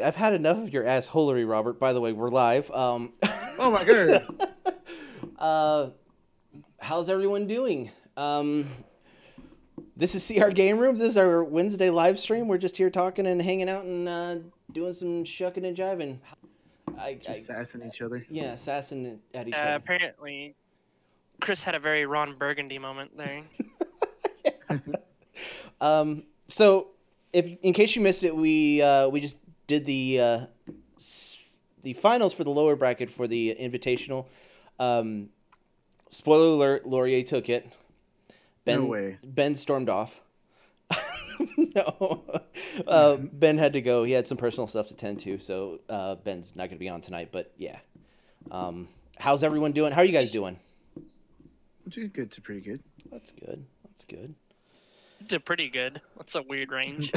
I've had enough of your assholery, Robert. By the way, we're live. Oh my god. How's everyone doing? This is CR Game Room. This is our Wednesday live stream. We're just here talking and hanging out and doing some shucking and jiving. Just sassing each other. Yeah, sassing at each other. Apparently, Chris had a very Ron Burgundy moment there. So, in case you missed it, we just did the finals for the lower bracket for the Invitational. Spoiler alert: Laurier took it. No way. Ben stormed off. No, Ben had to go. He had some personal stuff to tend to, so Ben's not going to be on tonight. But yeah, how's everyone doing? How are you guys doing? I'm doing good to pretty good. That's good. That's good. Did pretty good. That's a weird range.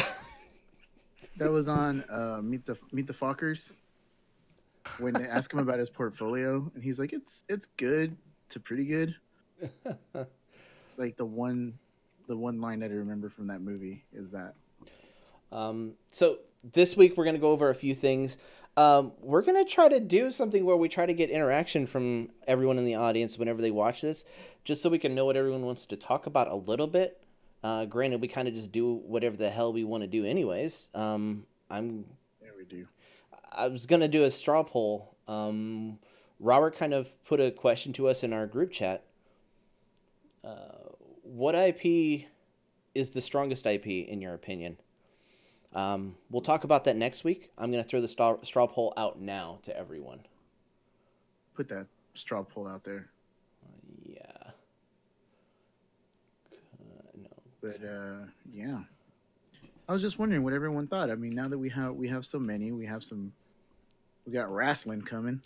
That was on Meet the Fockers when they ask him about his portfolio, and he's like, "It's good to pretty good." Like the one line that I remember from that movie is that. So this week we're going to go over a few things. We're going to try to do something where we try to get interaction from everyone in the audience whenever they watch this, just so we can know what everyone wants to talk about a little bit. Granted, we kind of just do whatever the hell we want to do anyways. Yeah, we do. I was going to do a straw poll. Robert kind of put a question to us in our group chat. What IP is the strongest IP in your opinion? We'll talk about that next week. I'm going to throw the straw poll out now to everyone. Put that straw poll out there. Yeah. No. But yeah. I was just wondering what everyone thought. I mean, now that we have so many, we got wrestling coming,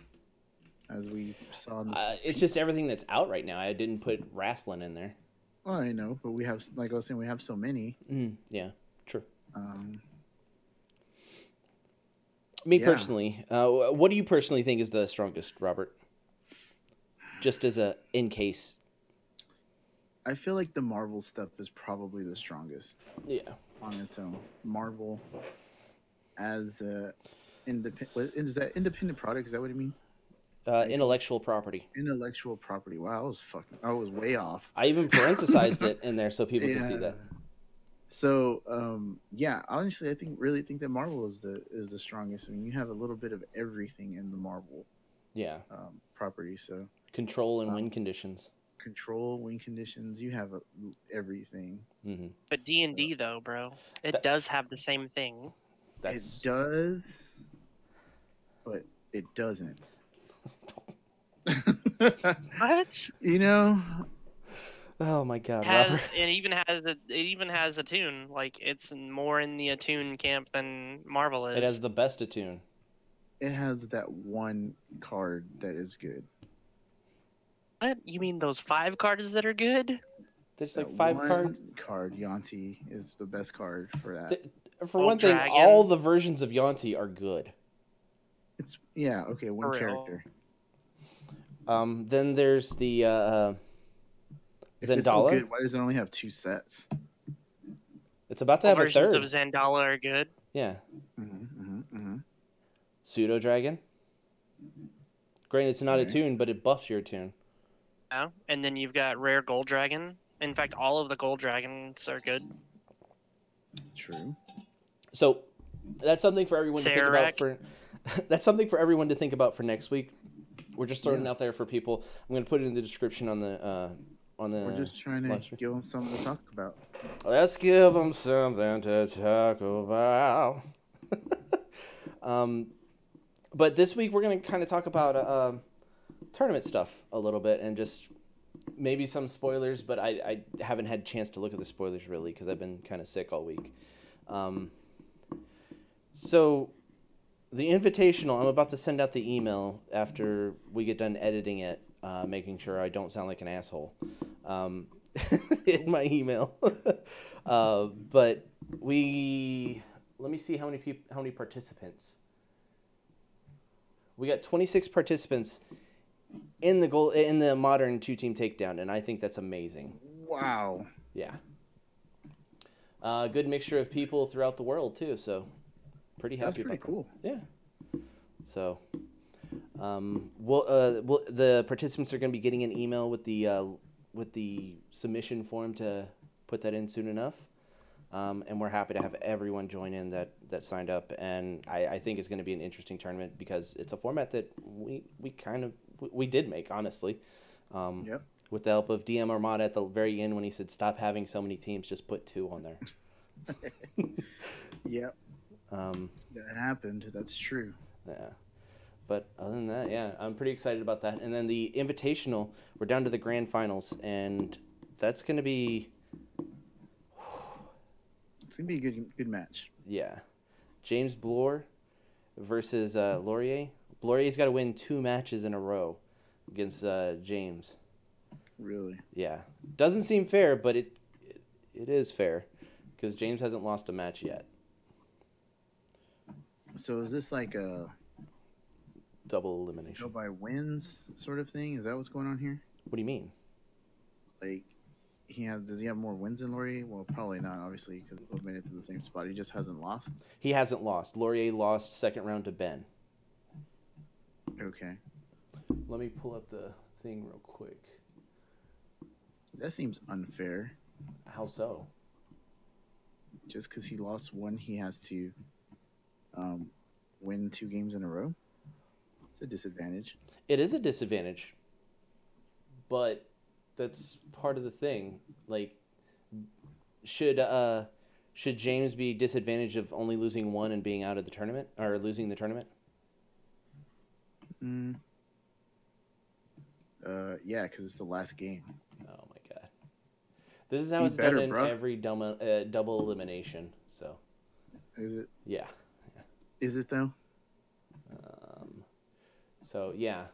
as we saw. In it's just everything that's out right now. I didn't put wrestling in there. Well, I know, but we have, like I was saying, we have so many. Yeah, true. Me personally, what do you personally think is the strongest, Robert? Just as a in case. I feel like the Marvel stuff is probably the strongest. Yeah. On its own, Marvel as is that independent product? Is that what it means? Intellectual property. Intellectual property. Wow, I was way off. I even parenthesized it in there so people can see that. So, yeah, honestly, I really think that Marvel is the strongest. I mean, you have a little bit of everything in the Marvel. Yeah. Property. So control and win conditions. Control, win conditions. You have everything. Mm-hmm. But D&D though, bro, it does have the same thing. It does, but it doesn't. What? You know? Oh my God! It even has Attune. Like it's more in the Attune camp than Marvel is. It has the best Attune. It has that one card that is good. What? You mean those 5 cards that are good? There's like 5 cards. Card Yuan-ti is the best card for that. For one thing, all the versions of Yuan-ti are good. It's okay. One character. Then there's the Zendala. It's so good, why does it only have 2 sets? It's about to have a third. Versions of Zendala are good. Yeah. Pseudo Dragon. Granted, it's not a tune, but it buffs your tune. Yeah, and then you've got Rare Gold Dragon. In fact, all of the Gold Dragons are good. True. So that's something for everyone to think about. That's something for everyone to think about for next week. We're just throwing it out there for people. I'm going to put it in the description on the. We're just trying to give them something to talk about. Let's give them something to talk about. But this week we're going to kind of talk about tournament stuff a little bit and just maybe some spoilers, but I haven't had a chance to look at the spoilers really because I've been kind of sick all week. So the Invitational, I'm about to send out the email after we get done editing it, making sure I don't sound like an asshole in my email. But let me see how many participants. We got 26 participants in the modern 2-team takedown, and I think that's amazing. Wow. Yeah. Good mixture of people throughout the world too. So pretty That's happy pretty about cool. that. Yeah. So, the participants are going to be getting an email with the submission form to put that in soon enough. And we're happy to have everyone join in that signed up. And I think it's going to be an interesting tournament because it's a format that we did make, honestly. Yep. With the help of DM Armada at the very end when he said, stop having so many teams, just put 2 on there. Yep. Um, That happened. That's true. yeah. But other than that, yeah, I'm pretty excited about that. And then the Invitational, we're down to the grand finals, and that's going to be... It's going to be a good match. Yeah. James Bloor versus Laurier. Laurier's got to win 2 matches in a row against James. Really? Yeah. Doesn't seem fair, but it is fair because James hasn't lost a match yet. So is this like a Double elimination. go by wins sort of thing? Is that what's going on here? What do you mean? Like, does he have more wins than Laurier? Well, probably not, obviously, because both made it to the same spot. He just hasn't lost. He hasn't lost. Laurier lost second round to Ben. Okay. Let me pull up the thing real quick. That seems unfair. How so? Just because he lost one, he has to win 2 games in a row? It's a disadvantage. It is a disadvantage, but that's part of the thing. Like, should James be disadvantaged of only losing 1 and being out of the tournament or losing the tournament? Yeah, because it's the last game. Oh my god, this is how Be it's better, done in bro. every double elimination. So Is it? yeah. Is it though? So yeah,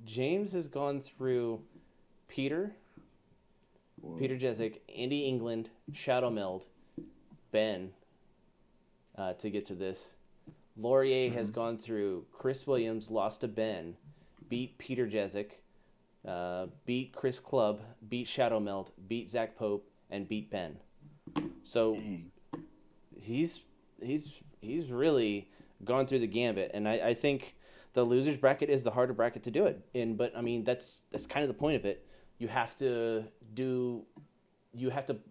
James has gone through Peter Jezik, Andy England, Shadow Meld, Ben, to get to this. Laurier has gone through Chris Williams, lost to Ben, beat Peter Jezik, beat Chris Clubb, beat Shadow Meld, beat Zach Pope, and beat Ben. So Dang. he's really gone through the gambit, and I think the losers bracket is the harder bracket to do it. But I mean that's kind of the point of it. You have to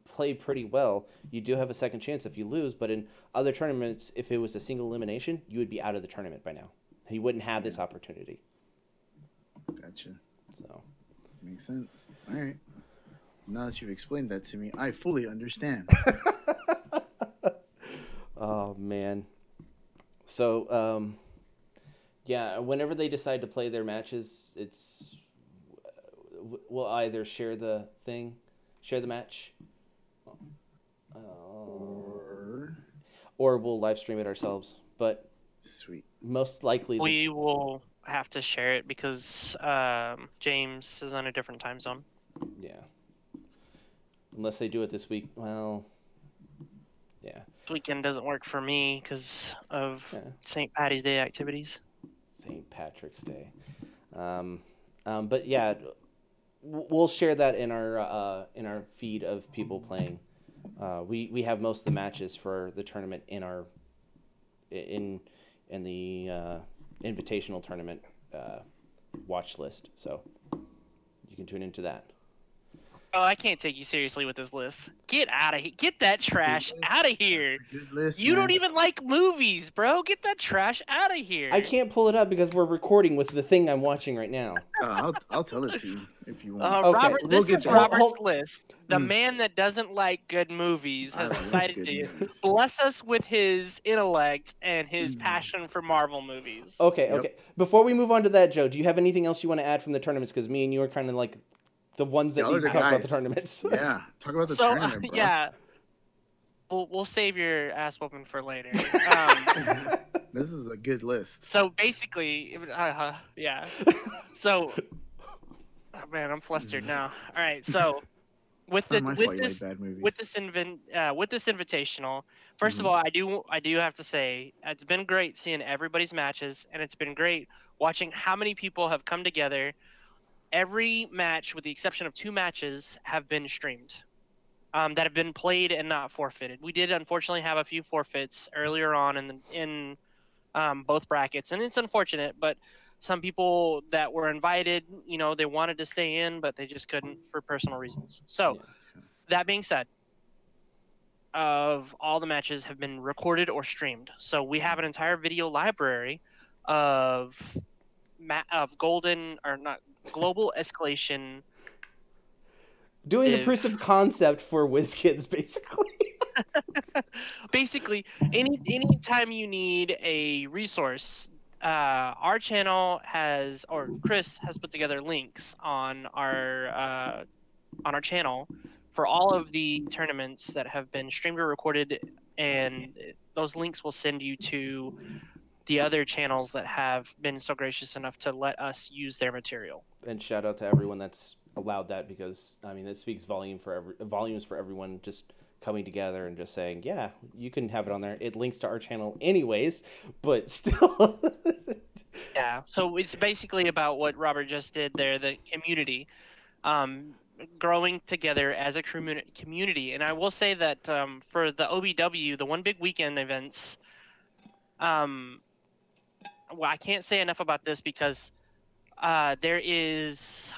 play pretty well. You do have a second chance if you lose, but in other tournaments, if it was a single elimination, you would be out of the tournament by now. He wouldn't have this opportunity. Gotcha. So Makes sense. All right. Now that you've explained that to me, I fully understand. oh man. So yeah, whenever they decide to play their matches, we'll either share the match, or we'll live stream it ourselves. But Sweet. most likely, We will have to share it because James is on a different time zone. yeah. Unless they do it this week, well, yeah. This weekend doesn't work for me because of Yeah. St. Patty's Day activities. St. Patrick's Day. But yeah, we'll share that in our feed of people playing. We have most of the matches for the tournament in the invitational tournament watch list, so you can tune into that. Oh, I can't take you seriously with this list. Get out of here. Get that trash out of here. That's a good list, You man. don't even like movies, bro. Get that trash out of here. I can't pull it up because we're recording with the thing I'm watching right now. I'll tell it to you if you want. Okay. Robert, We'll this get is there. Robert's list. The Mm. man that doesn't like good movies has I love decided good to movies. bless us with his intellect and his Mm. passion for Marvel movies. Okay, Yep. okay. Before we move on to that, Joe, do you have anything else you want to add from the tournaments? Because me and you are kind of like the ones that Y'all need are to the talk about the guys. tournaments. Yeah, talk about the So, tournament, bro. yeah. We'll save your ass whooping for later. This is a good list. So basically, yeah. So, oh man, I'm flustered now. All right, so with Not my fault you this like bad movies. with this invitational, first of Mhm. all, I do have to say it's been great seeing everybody's matches, and it's been great watching how many people have come together. Every match, with the exception of 2 matches, have been streamed. that have been played and not forfeited. We did unfortunately have a few forfeits earlier on in both brackets, and it's unfortunate, but some people that were invited, they wanted to stay in, but they just couldn't for personal reasons. So, that being said, of all the matches have been recorded or streamed. So we have an entire video library of golden or not global escalation. Doing the proof of concept for WizKids, basically. Basically, anytime you need a resource, our channel has, or Chris has put together links on our channel for all of the tournaments that have been streamed or recorded, and those links will send you to the other channels that have been so gracious enough to let us use their material. And shout out to everyone that's allowed that, because I mean, it speaks volumes for everyone just coming together and just saying, yeah, you can have it on there. It links to our channel anyways, but still. Yeah, so it's basically about what Robert just did there, the community. Growing together as a community. And I will say that for the OBW, the One Big Weekend events, well, I can't say enough about this because there is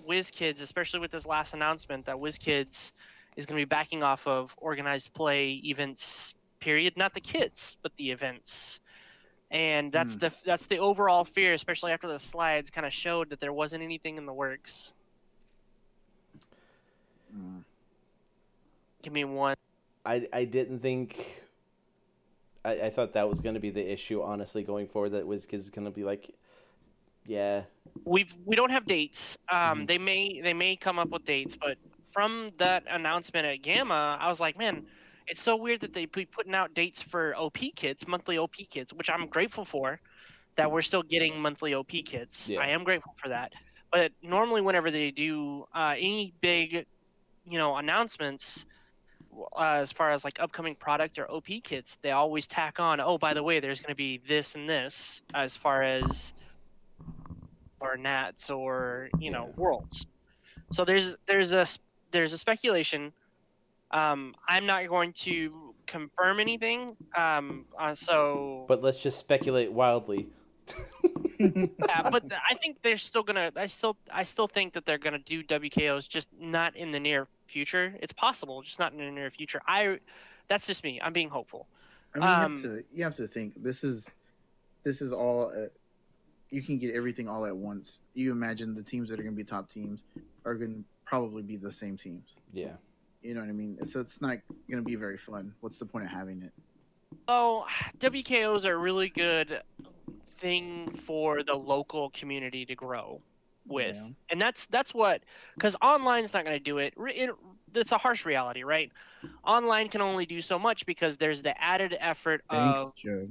WizKids, especially with this last announcement, that WizKids is going to be backing off of organized play events, period. Not the kids, but the events. And that's the overall fear, especially after the slides kind of showed that there wasn't anything in the works. Give me one. I didn't think. I thought that was going to be the issue, honestly, going forward. That WizKids is going to be like, yeah. We don't have dates. They may come up with dates, but from that announcement at Gamma, I was like, man, it's so weird that they be putting out dates for OP kits, monthly OP kits, which I'm grateful for. That we're still getting monthly OP kits. Yeah. I am grateful for that. But normally, whenever they do any big announcements as far as like upcoming product or OP kits, they always tack on, oh, by the way, there's going to be this and this as far as or Nats or Worlds. So there's a speculation. I'm not going to confirm anything. But let's just speculate wildly. Yeah, but I think they're still gonna. I still think that they're gonna do WKOs, just not in the near future. It's possible, just not in the near future. That's just me. I'm being hopeful. I mean, you have to think this is all. You can get everything all at once. You imagine the teams that are gonna be top teams are gonna probably be the same teams. Yeah. You know what I mean? So it's not gonna be very fun. What's the point of having it? Oh, WKOs are really good thing for the local community to grow with, and that's what, because online's not going to do it. It's a harsh reality, right? Online can only do so much because there's the added effort of Joe.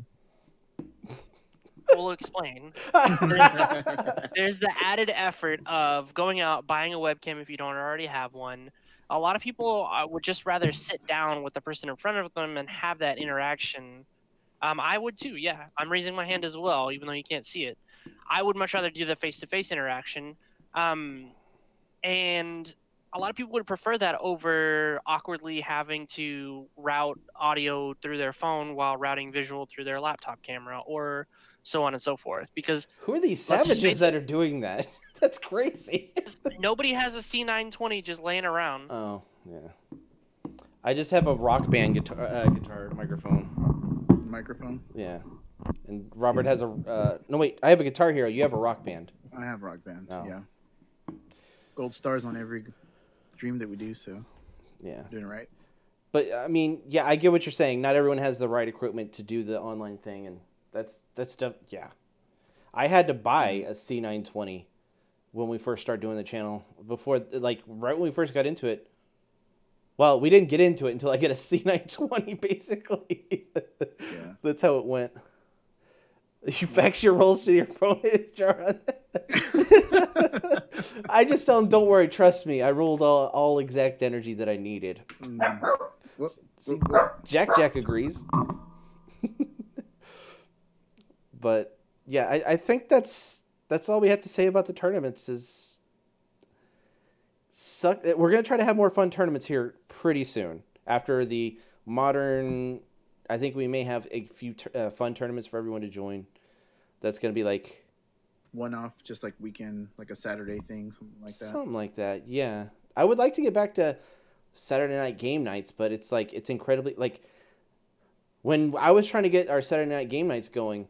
We'll explain. There's the added effort of going out, buying a webcam if you don't already have one. A lot of people would just rather sit down with the person in front of them and have that interaction. I would too, yeah. I'm raising my hand as well, even though you can't see it. I would much rather do the face-to-face interaction. And a lot of people would prefer that over awkwardly having to route audio through their phone while routing visual through their laptop camera, or so on and so forth. Because who are these savages that are doing that? That's crazy. Nobody has a C920 just laying around. Oh, yeah. I just have a Rock Band guitar microphone. Yeah. And Robert has a... no, wait. I have a Guitar Hero. You have a Rock Band. I have Rock Band, yeah. Gold stars on every stream that we do, so... Yeah. Doing it right. But, I mean, yeah, I get what you're saying. Not everyone has the right equipment to do the online thing, and that's stuff... Yeah. I had to buy a C920 when we first started doing the channel. Before, like, right when we first got into it. Well, we didn't get into it until I get a C920, basically. Yeah. That's how it went. You fax your rolls to your phone, Jaron. I just tell him, don't worry, trust me. I rolled all exact energy that I needed. See, Jack agrees. But, yeah, I think that's all we have to say about the tournaments is... We're gonna try to have more fun tournaments here pretty soon. After the modern, I think we may have a few fun tournaments for everyone to join. That's gonna be like One off, just like weekend, like a Saturday thing, something like that. something like that. Yeah, I would like to get back to Saturday night game nights, but it's like it's incredibly like when I was trying to get our Saturday night game nights going.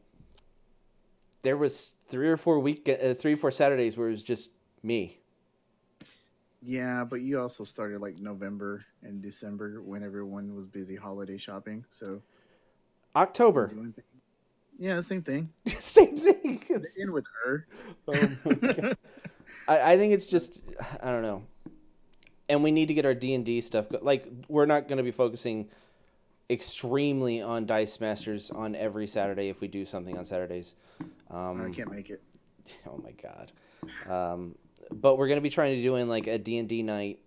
There was 3 or 4 Saturdays where it was just me. Yeah, but you also started like November and December when everyone was busy holiday shopping. So October, doing things. Yeah, the same thing. same thing. In with her. Oh my God. I think it's just I don't know, and we need to get our D&D stuff. Like we're not going to be focusing extremely on Dice Masters on every Saturday if we do something on Saturdays. I can't make it. Oh my God. But we're going to be trying to doing like a D&D night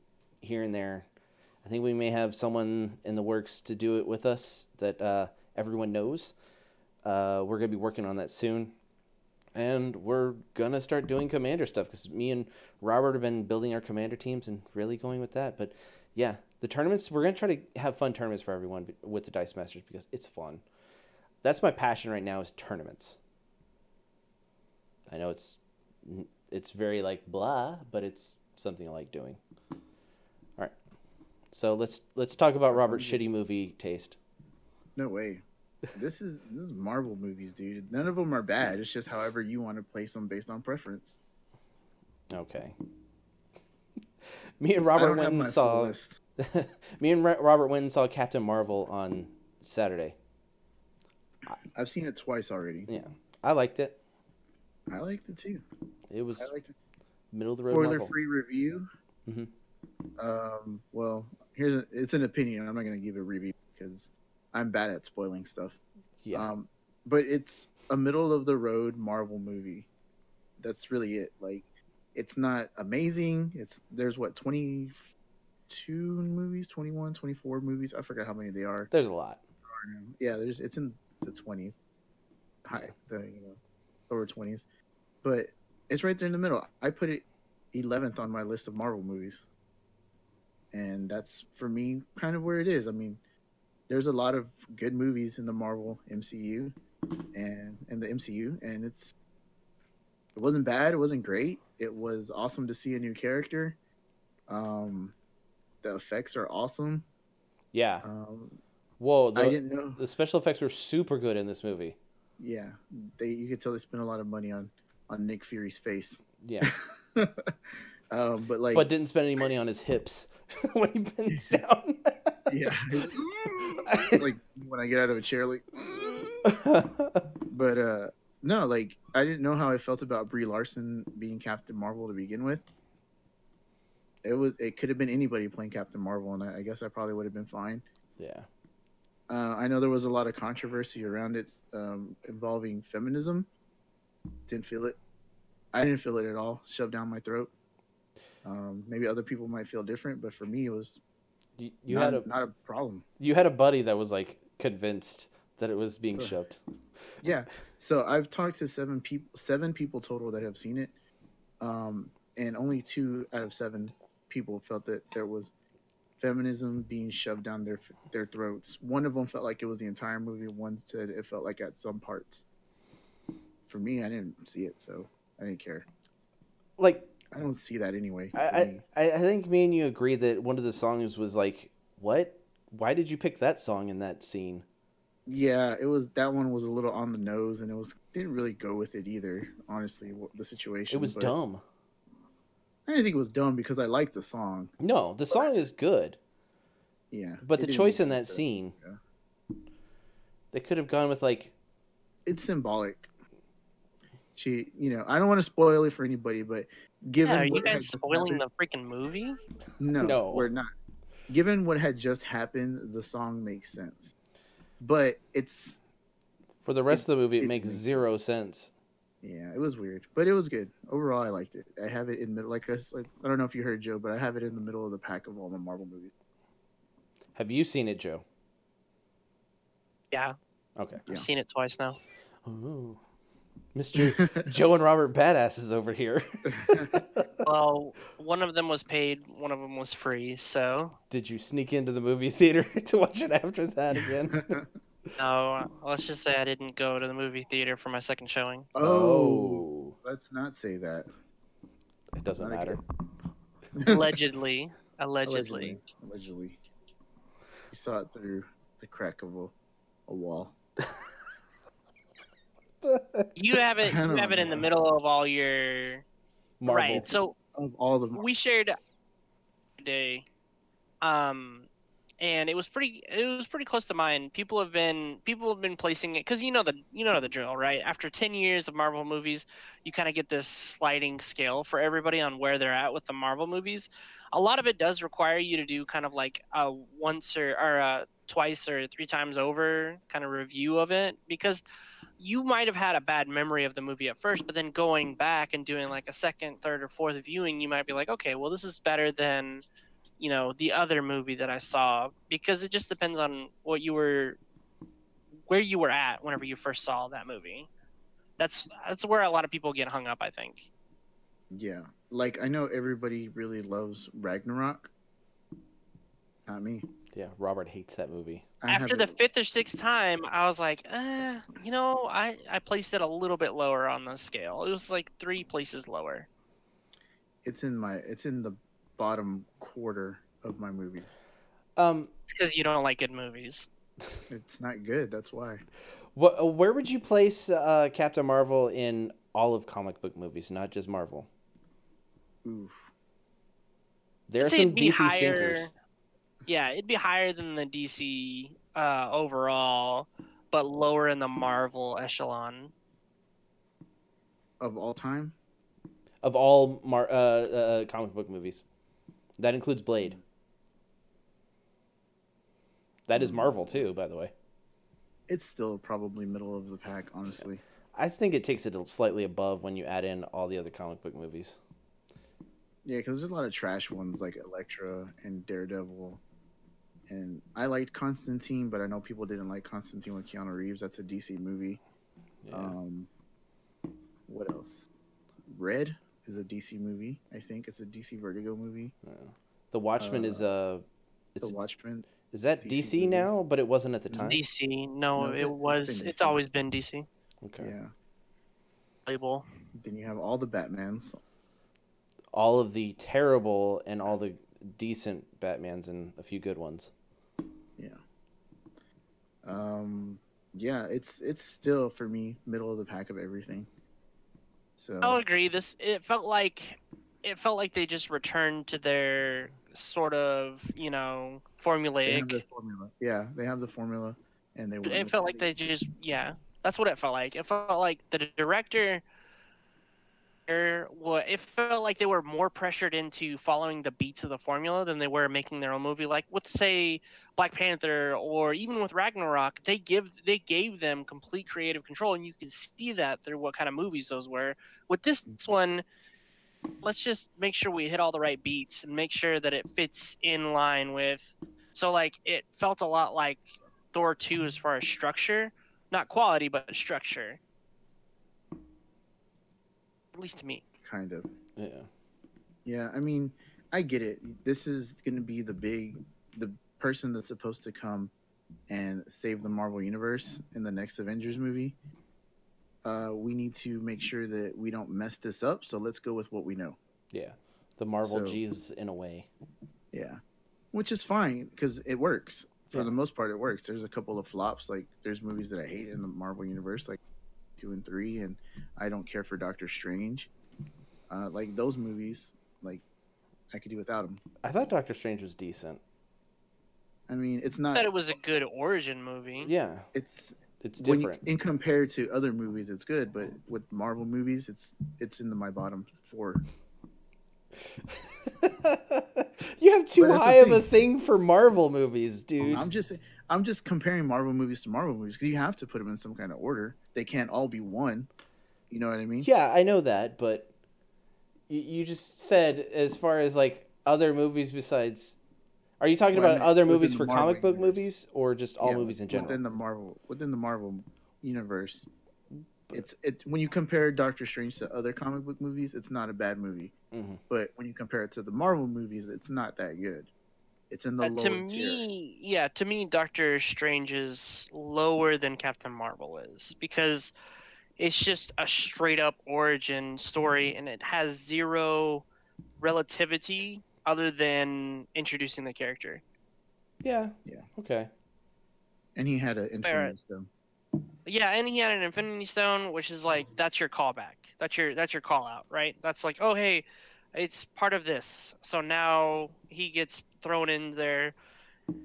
here and there. I think we may have someone in the works to do it with us that everyone knows. We're going to be working on that soon. And we're going to start doing commander stuff because me and Robert have been building our commander teams and really going with that. But yeah, the tournaments, we're going to try to have fun tournaments for everyone with the Dice Masters because it's fun. That's my passion right now is tournaments. I know it's very like blah, but it's something I like doing. All right, so let's talk about Robert's shitty movie taste. No way. This is Marvel movies, dude. None of them are bad. It's just however you want to place them based on preference. Okay. Me and Robert went and saw. Me and Robert went and saw Captain Marvel on Saturday. I've seen it twice already. Yeah, I liked it. I liked it too. It was I liked it. Middle of the road Marvel. Spoiler-free review. Well, it's an opinion. I'm not going to give a review because I'm bad at spoiling stuff. Yeah. But it's a middle of the road Marvel movie. That's really it. Like, it's not amazing. There's what 22 movies, 21, 24 movies. I forgot how many they are. There's a lot. Yeah, it's in the 20s. High, lower 20s. But it's right there in the middle. I put it 11th on my list of Marvel movies. And that's, for me, kind of where it is. I mean, there's a lot of good movies in the Marvel MCU and the MCU. And it wasn't bad. It wasn't great. It was awesome to see a new character. The effects are awesome. Yeah. Whoa, I didn't know. The special effects were super good in this movie. Yeah. You could tell they spent a lot of money on Nick Fury's face. Yeah. But didn't spend any money on his hips when he bends down. Yeah. Like when I get out of a chair, like. But no, like I didn't know how I felt about Brie Larson being Captain Marvel to begin with. It could have been anybody playing Captain Marvel, and I guess I probably would have been fine. Yeah. I know there was a lot of controversy around it involving feminism. Didn't feel it. I didn't feel it at all. Shoved down my throat. Maybe other people might feel different, but for me, it was not a problem. You had a buddy that was like convinced that it was being shoved. Yeah. So I've talked to 7 people total that have seen it, and only 2 out of 7 people felt that there was feminism being shoved down their throats. One of them felt like it was the entire movie. One said it felt like at some parts. For me, I didn't see it, so I didn't care. Like, I don't see that anyway. I think me and you agreed that one of the songs was like, what? Why did you pick that song in that scene? Yeah, that one was a little on the nose, and didn't really go with it either. Honestly, the situation. It was dumb. I didn't think it was dumb because I liked the song. No, the song is good. Yeah, but the choice in that scene, they could have gone with like. It's symbolic. I don't want to spoil it for anybody, but given are you guys spoiling the freaking movie? No, we're not. Given what had just happened, the song makes sense. But it's for the rest of the movie, it makes zero sense. Yeah, it was weird, but it was good. Overall, I liked it. I have it in the middle. Like I don't know if you heard Joe, but I have it in the middle of the pack of all the Marvel movies. Have you seen it, Joe? Yeah. Okay. I've seen it twice now. Ooh. Mr. Joe and Robert Badasses over here. Well, one of them was paid, one of them was free. So Did you sneak into the movie theater to watch it after that again? no, let's just say I didn't go to the movie theater for my second showing. Oh, let's not say that. It doesn't Not matter. Allegedly. Allegedly. You saw it through the crack of a wall. You have it. I You don't have it in the know. middle of all your Marvel. right. So Of all the we shared today, and it was pretty close to mine. People have been placing it because you know the drill, right? After 10 years of Marvel movies, you kind of get this sliding scale for everybody on where they're at with the Marvel movies. A lot of it does require you to do kind of like a once or a twice or three times over kind of review of it, because you might have had a bad memory of the movie at first, but then going back and doing like a second, third, or fourth viewing, you might be like, okay, well, this is better than, the other movie that I saw, because it just depends on where you were at whenever you first saw that movie. That's where a lot of people get hung up, I think. Yeah. Like, I know everybody really loves Ragnarok. Not me. Yeah, Robert hates that movie. After the fifth or sixth time, I was like, I placed it a little bit lower on the scale. It was like 3 places lower. It's in the bottom quarter of my movies. Because you don't like good movies. It's not good. That's why. Where would you place Captain Marvel in all of comic book movies, not just Marvel? Oof. There are I'd say some it'd be DC higher. stinkers. Yeah, it'd be higher than the DC overall, but lower in the Marvel echelon. Of all time? Of all comic book movies. That includes Blade. That is Marvel too, by the way. It's still probably middle of the pack, honestly. I think it takes it slightly above when you add in all the other comic book movies. Yeah, because there's a lot of trash ones like Elektra and Daredevil. And I liked Constantine, but I know people didn't like Constantine with Keanu Reeves. That's a DC movie. Yeah. What else? Red is a DC movie. I think it's a DC Vertigo movie. The Watchmen is The Watchmen. Is that DC DC movie. now? But it wasn't at the time. DC, no, No, it was. been It's DC. always been DC Okay. Yeah. label. Then you have all the Batmans. All of the terrible and all the decent Batmans and a few good ones. Yeah. Yeah, it's still for me middle of the pack of everything. So I'll agree. It felt like they just returned to their sort of they have formulaic. the formula. Yeah, they have the formula, and they. It felt like they just that's what it felt like. It felt like the director. It felt like they were more pressured into following the beats of the formula than they were making their own movie. Like with, say, Black Panther, or even with Ragnarok, they gave them complete creative control, and you can see that through what kind of movies those were. With this one, let's just make sure we hit all the right beats and make sure that it fits in line with. So like it felt a lot like Thor 2 as far as structure, not quality, but structure. At least to me. Kind of. Yeah. Yeah, I mean, I get it. This is going to be the person that's supposed to come and save the Marvel Universe in the next Avengers movie. We need to make sure that we don't mess this up, so let's go with what we know. Yeah. The Marvel So- G's in a way. Yeah. Which is fine, because it works. For Yeah. the most part, it works. There's a couple of flops. Like, there's movies that I hate in the Marvel Universe, like 2 and 3, and I don't care for Doctor Strange. Like, those movies, like, I could do without them. I thought Doctor Strange was decent. I mean, it's I not. thought it was a good origin movie. Yeah. It's It's when different. in compared to other movies, it's good. But with Marvel movies, it's in my bottom 4. You have too But that's the high of a thing. thing for Marvel movies, dude. I'm just comparing Marvel movies to Marvel movies because you have to put them in some kind of order. They can't all be one. You know what I mean? Yeah, I know that, but you just said as far as like other movies besides. Are you talking Well, I about meant other within movies the for Marvel comic book universe. movies or just all Yeah, movies in general? Within the Marvel universe, It when you compare Doctor Strange to other comic book movies, it's not a bad movie. Mm-hmm. But when you compare it to the Marvel movies, it's not that good. It's in the lower tier. To me, Doctor Strange is lower than Captain Marvel is because it's just a straight up origin story and it has zero relativity other than introducing the character. Yeah. Yeah. Okay. And he had an Infinity Stone. Yeah, and he had an Infinity Stone, which is like that's your callback. That's your call out, right? That's like, oh hey, it's part of this. So now he gets thrown in there.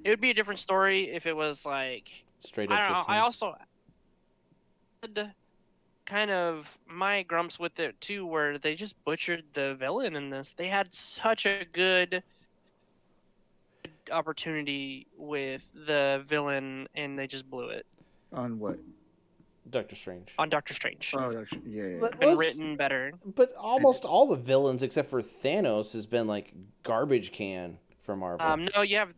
It would be a different story if it was like Straight I up don't know. just I him. also had kind of my grumps with it too, where they just butchered the villain in this. They had such a good opportunity with the villain, and they just blew it On what? Doctor Strange. on Doctor Strange. Oh, actually, yeah. Been written better. But almost all the villains except for Thanos has been like garbage can for Marvel. No, you have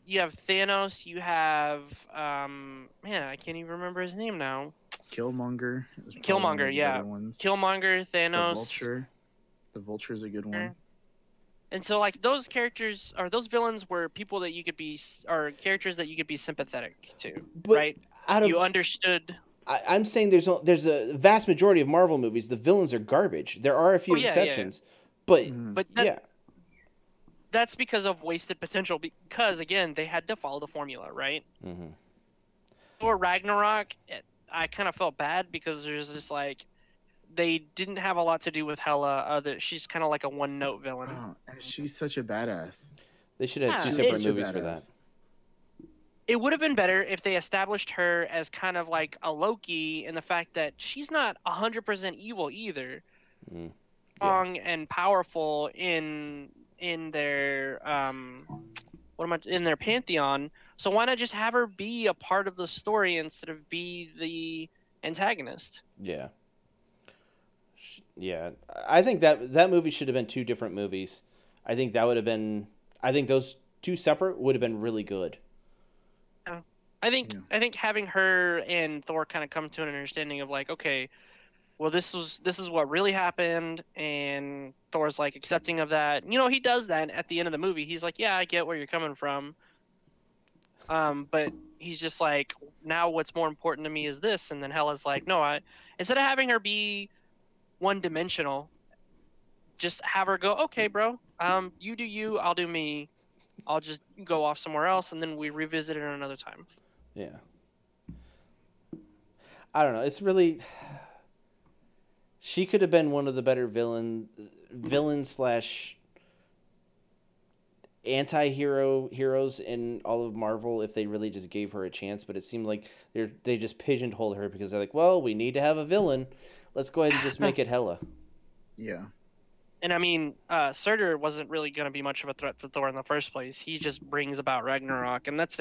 Thanos. You have man, I can't even remember his name now. Killmonger. Killmonger, yeah. Killmonger, The Thanos. Vulture. The Vulture is a good one. And so, like, those characters or those villains were people that you could be, or characters that you could be sympathetic to, But right? You understood. I'm saying there's a vast majority of Marvel movies. The villains are garbage. There are a few exceptions, but that's because of wasted potential. Because again, they had to follow the formula, right? Mm-hmm. For Ragnarok, I kind of felt bad because there's just like they didn't have a lot to do with Hela. She's kind of like a one-note villain. Oh, and she's such a badass. They should have two separate movies for that. It would have been better if they established her as kind of like a Loki in the fact that she's not 100% evil either. Strong and powerful in their in their pantheon. So why not just have her be a part of the story instead of be the antagonist? Yeah. Yeah. I think that movie should have been two different movies. I think that would have been I think those two separate would have been really good. I think having her and Thor kind of come to an understanding of like, okay, well this is what really happened, and Thor's like accepting of that. You know, he does that at the end of the movie. He's like, yeah, I get where you're coming from. But he's just like, now what's more important to me is this, and then Hela's like, no, instead of having her be one-dimensional, just have her go, okay, bro, you do you, I'll do me. I'll just go off somewhere else, and then we revisit it another time. Yeah. I don't know. It's really... She could have been one of the better villain / anti-heroes in all of Marvel if they really just gave her a chance, but it seemed like they just pigeonholed her because they're like, well, we need to have a villain. Let's go ahead and just make it Hela. Yeah. And I mean, Surtur wasn't really going to be much of a threat to Thor in the first place. He just brings about Ragnarok, and that's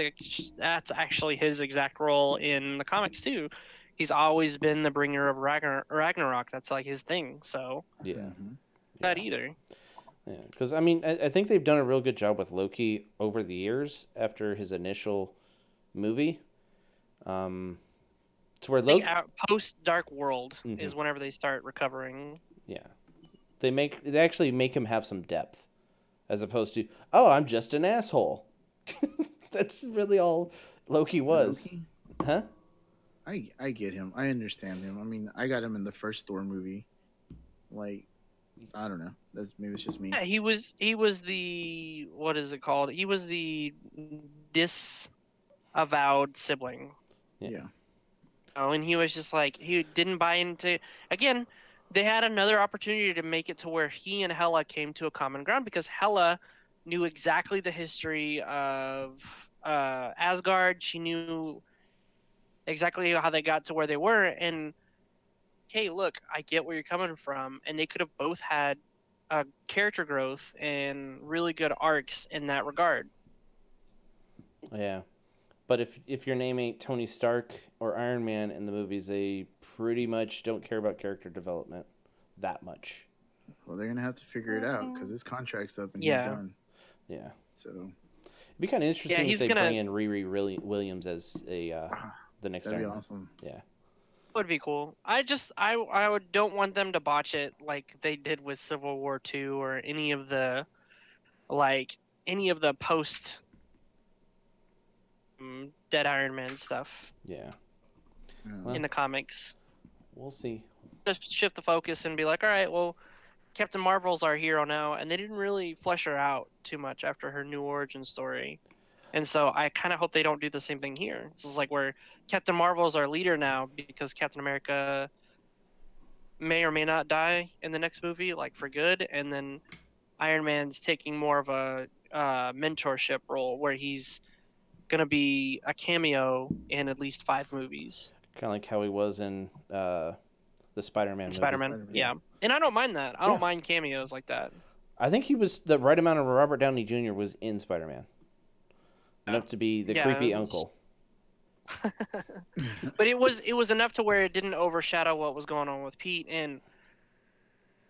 actually his exact role in the comics too. He's always been the bringer of Ragnarok. That's like his thing. So yeah, that either. Yeah, because I mean, I think they've done a real good job with Loki over the years after his initial movie. To where Loki post Dark World is whenever they start recovering. Yeah. They actually make him have some depth, as opposed to, oh, I'm just an asshole. That's really all Loki was. Loki? Huh? I get him. I understand him. I mean, I got him in the first Thor movie. Like, I don't know. Maybe it's just me. Yeah, he was the, what is it called? He was the disavowed sibling. Yeah. Oh, and he was just like, he didn't buy into, again, they had another opportunity to make it to where he and Hela came to a common ground because Hela knew exactly the history of Asgard. She knew exactly how they got to where they were. And, hey, look, I get where you're coming from. And they could have both had character growth and really good arcs in that regard. Yeah. But if your name ain't Tony Stark or Iron Man in the movies, they pretty much don't care about character development that much. Well, they're going to have to figure it out because his contract's up and he's done. Yeah. So it'd be kind of interesting if they bring in Riri Williams as the next Iron Man. That'd be awesome. Yeah. Would be cool. Don't want them to botch it like they did with Civil War II or any of the post Dead Iron Man stuff Yeah. Yeah. in the comics. We'll see. Just shift the focus and be like, all right, well, Captain Marvel's our hero now, and they didn't really flesh her out too much after her new origin story. And so I kind of hope they don't do the same thing here. This is like where Captain Marvel's our leader now because Captain America may or may not die in the next movie, like for good, and then Iron Man's taking more of a mentorship role where he's gonna be a cameo in at least 5 movies. Kind of like how he was in the Spider-Man movie. Spider-Man, yeah. And I don't mind that. I don't mind cameos like that. I think he was the right amount of Robert Downey Jr. was in Spider-Man. Enough to be the creepy uncle. But it was enough to where it didn't overshadow what was going on with Pete and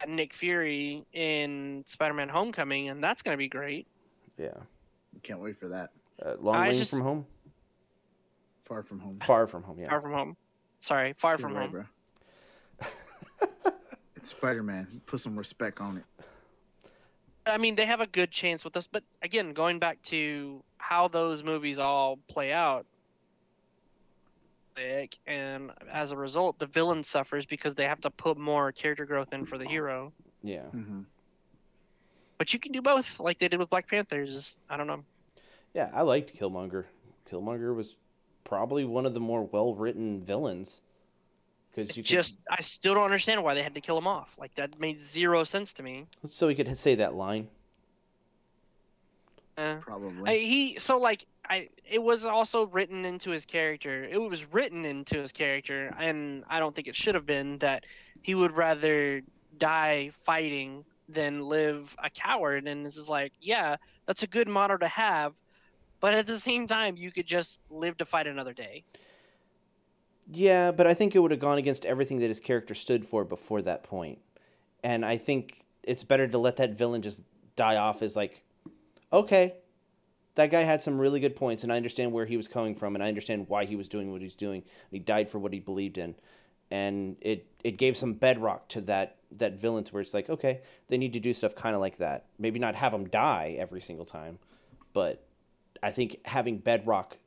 Nick Fury in Spider-Man: Homecoming, and that's gonna be great. Yeah. Can't wait for that. Long Way from Home. Far From Home. Far From Home. Yeah. Far From Home. Sorry, Far From Home. Bro. It's Spider-Man. Put some respect on it. I mean, they have a good chance with this, but again, going back to how those movies all play out, and as a result, the villain suffers because they have to put more character growth in for the hero. Yeah. Mm-hmm. But you can do both, like they did with Black Panther. Just, I don't know. Yeah, I liked Killmonger. Killmonger was probably one of the more well-written villains. Because I still don't understand why they had to kill him off. Like that made zero sense to me. So he could say that line. Probably. It was also written into his character. It was written into his character, and I don't think it should have been that he would rather die fighting than live a coward. And this is like, yeah, that's a good motto to have, but at the same time, you could just live to fight another day. Yeah, but I think it would have gone against everything that his character stood for before that point. And I think it's better to let that villain just die off as like, okay, that guy had some really good points, and I understand where he was coming from, and I understand why he was doing what he's doing. And he died for what he believed in. And it gave some bedrock to that villain to where it's like, okay, they need to do stuff kind of like that. Maybe not have him die every single time, but I think having bedrock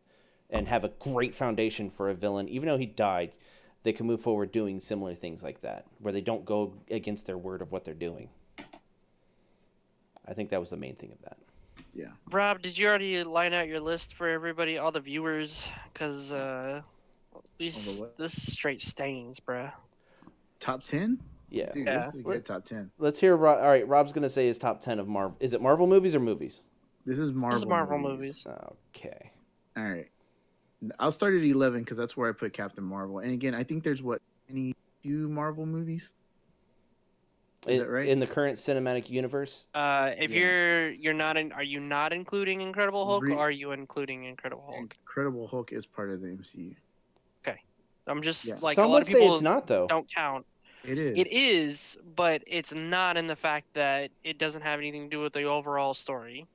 and have a great foundation for a villain, even though he died, they can move forward doing similar things like that, where they don't go against their word of what they're doing. I think that was the main thing of that. Yeah. Rob, did you already line out your list for everybody, all the viewers? Because this is straight stains, bruh. Top 10? Yeah. Dude, this is a good top 10. Let's hear. All right, Rob's going to say his top 10 of Marvel. Is it Marvel movies or movies? This is Marvel. It's Marvel movies. Okay. All right. I'll start at 11 because that's where I put Captain Marvel. And again, I think there's any few Marvel movies. Is that right? In the current cinematic universe? If you're not are you not including Incredible Hulk, or are you including Incredible Hulk? Incredible Hulk is part of the MCU. Okay, I'm just like some would say it's not though. Don't count. It is. It is, but it's not in the fact that it doesn't have anything to do with the overall story.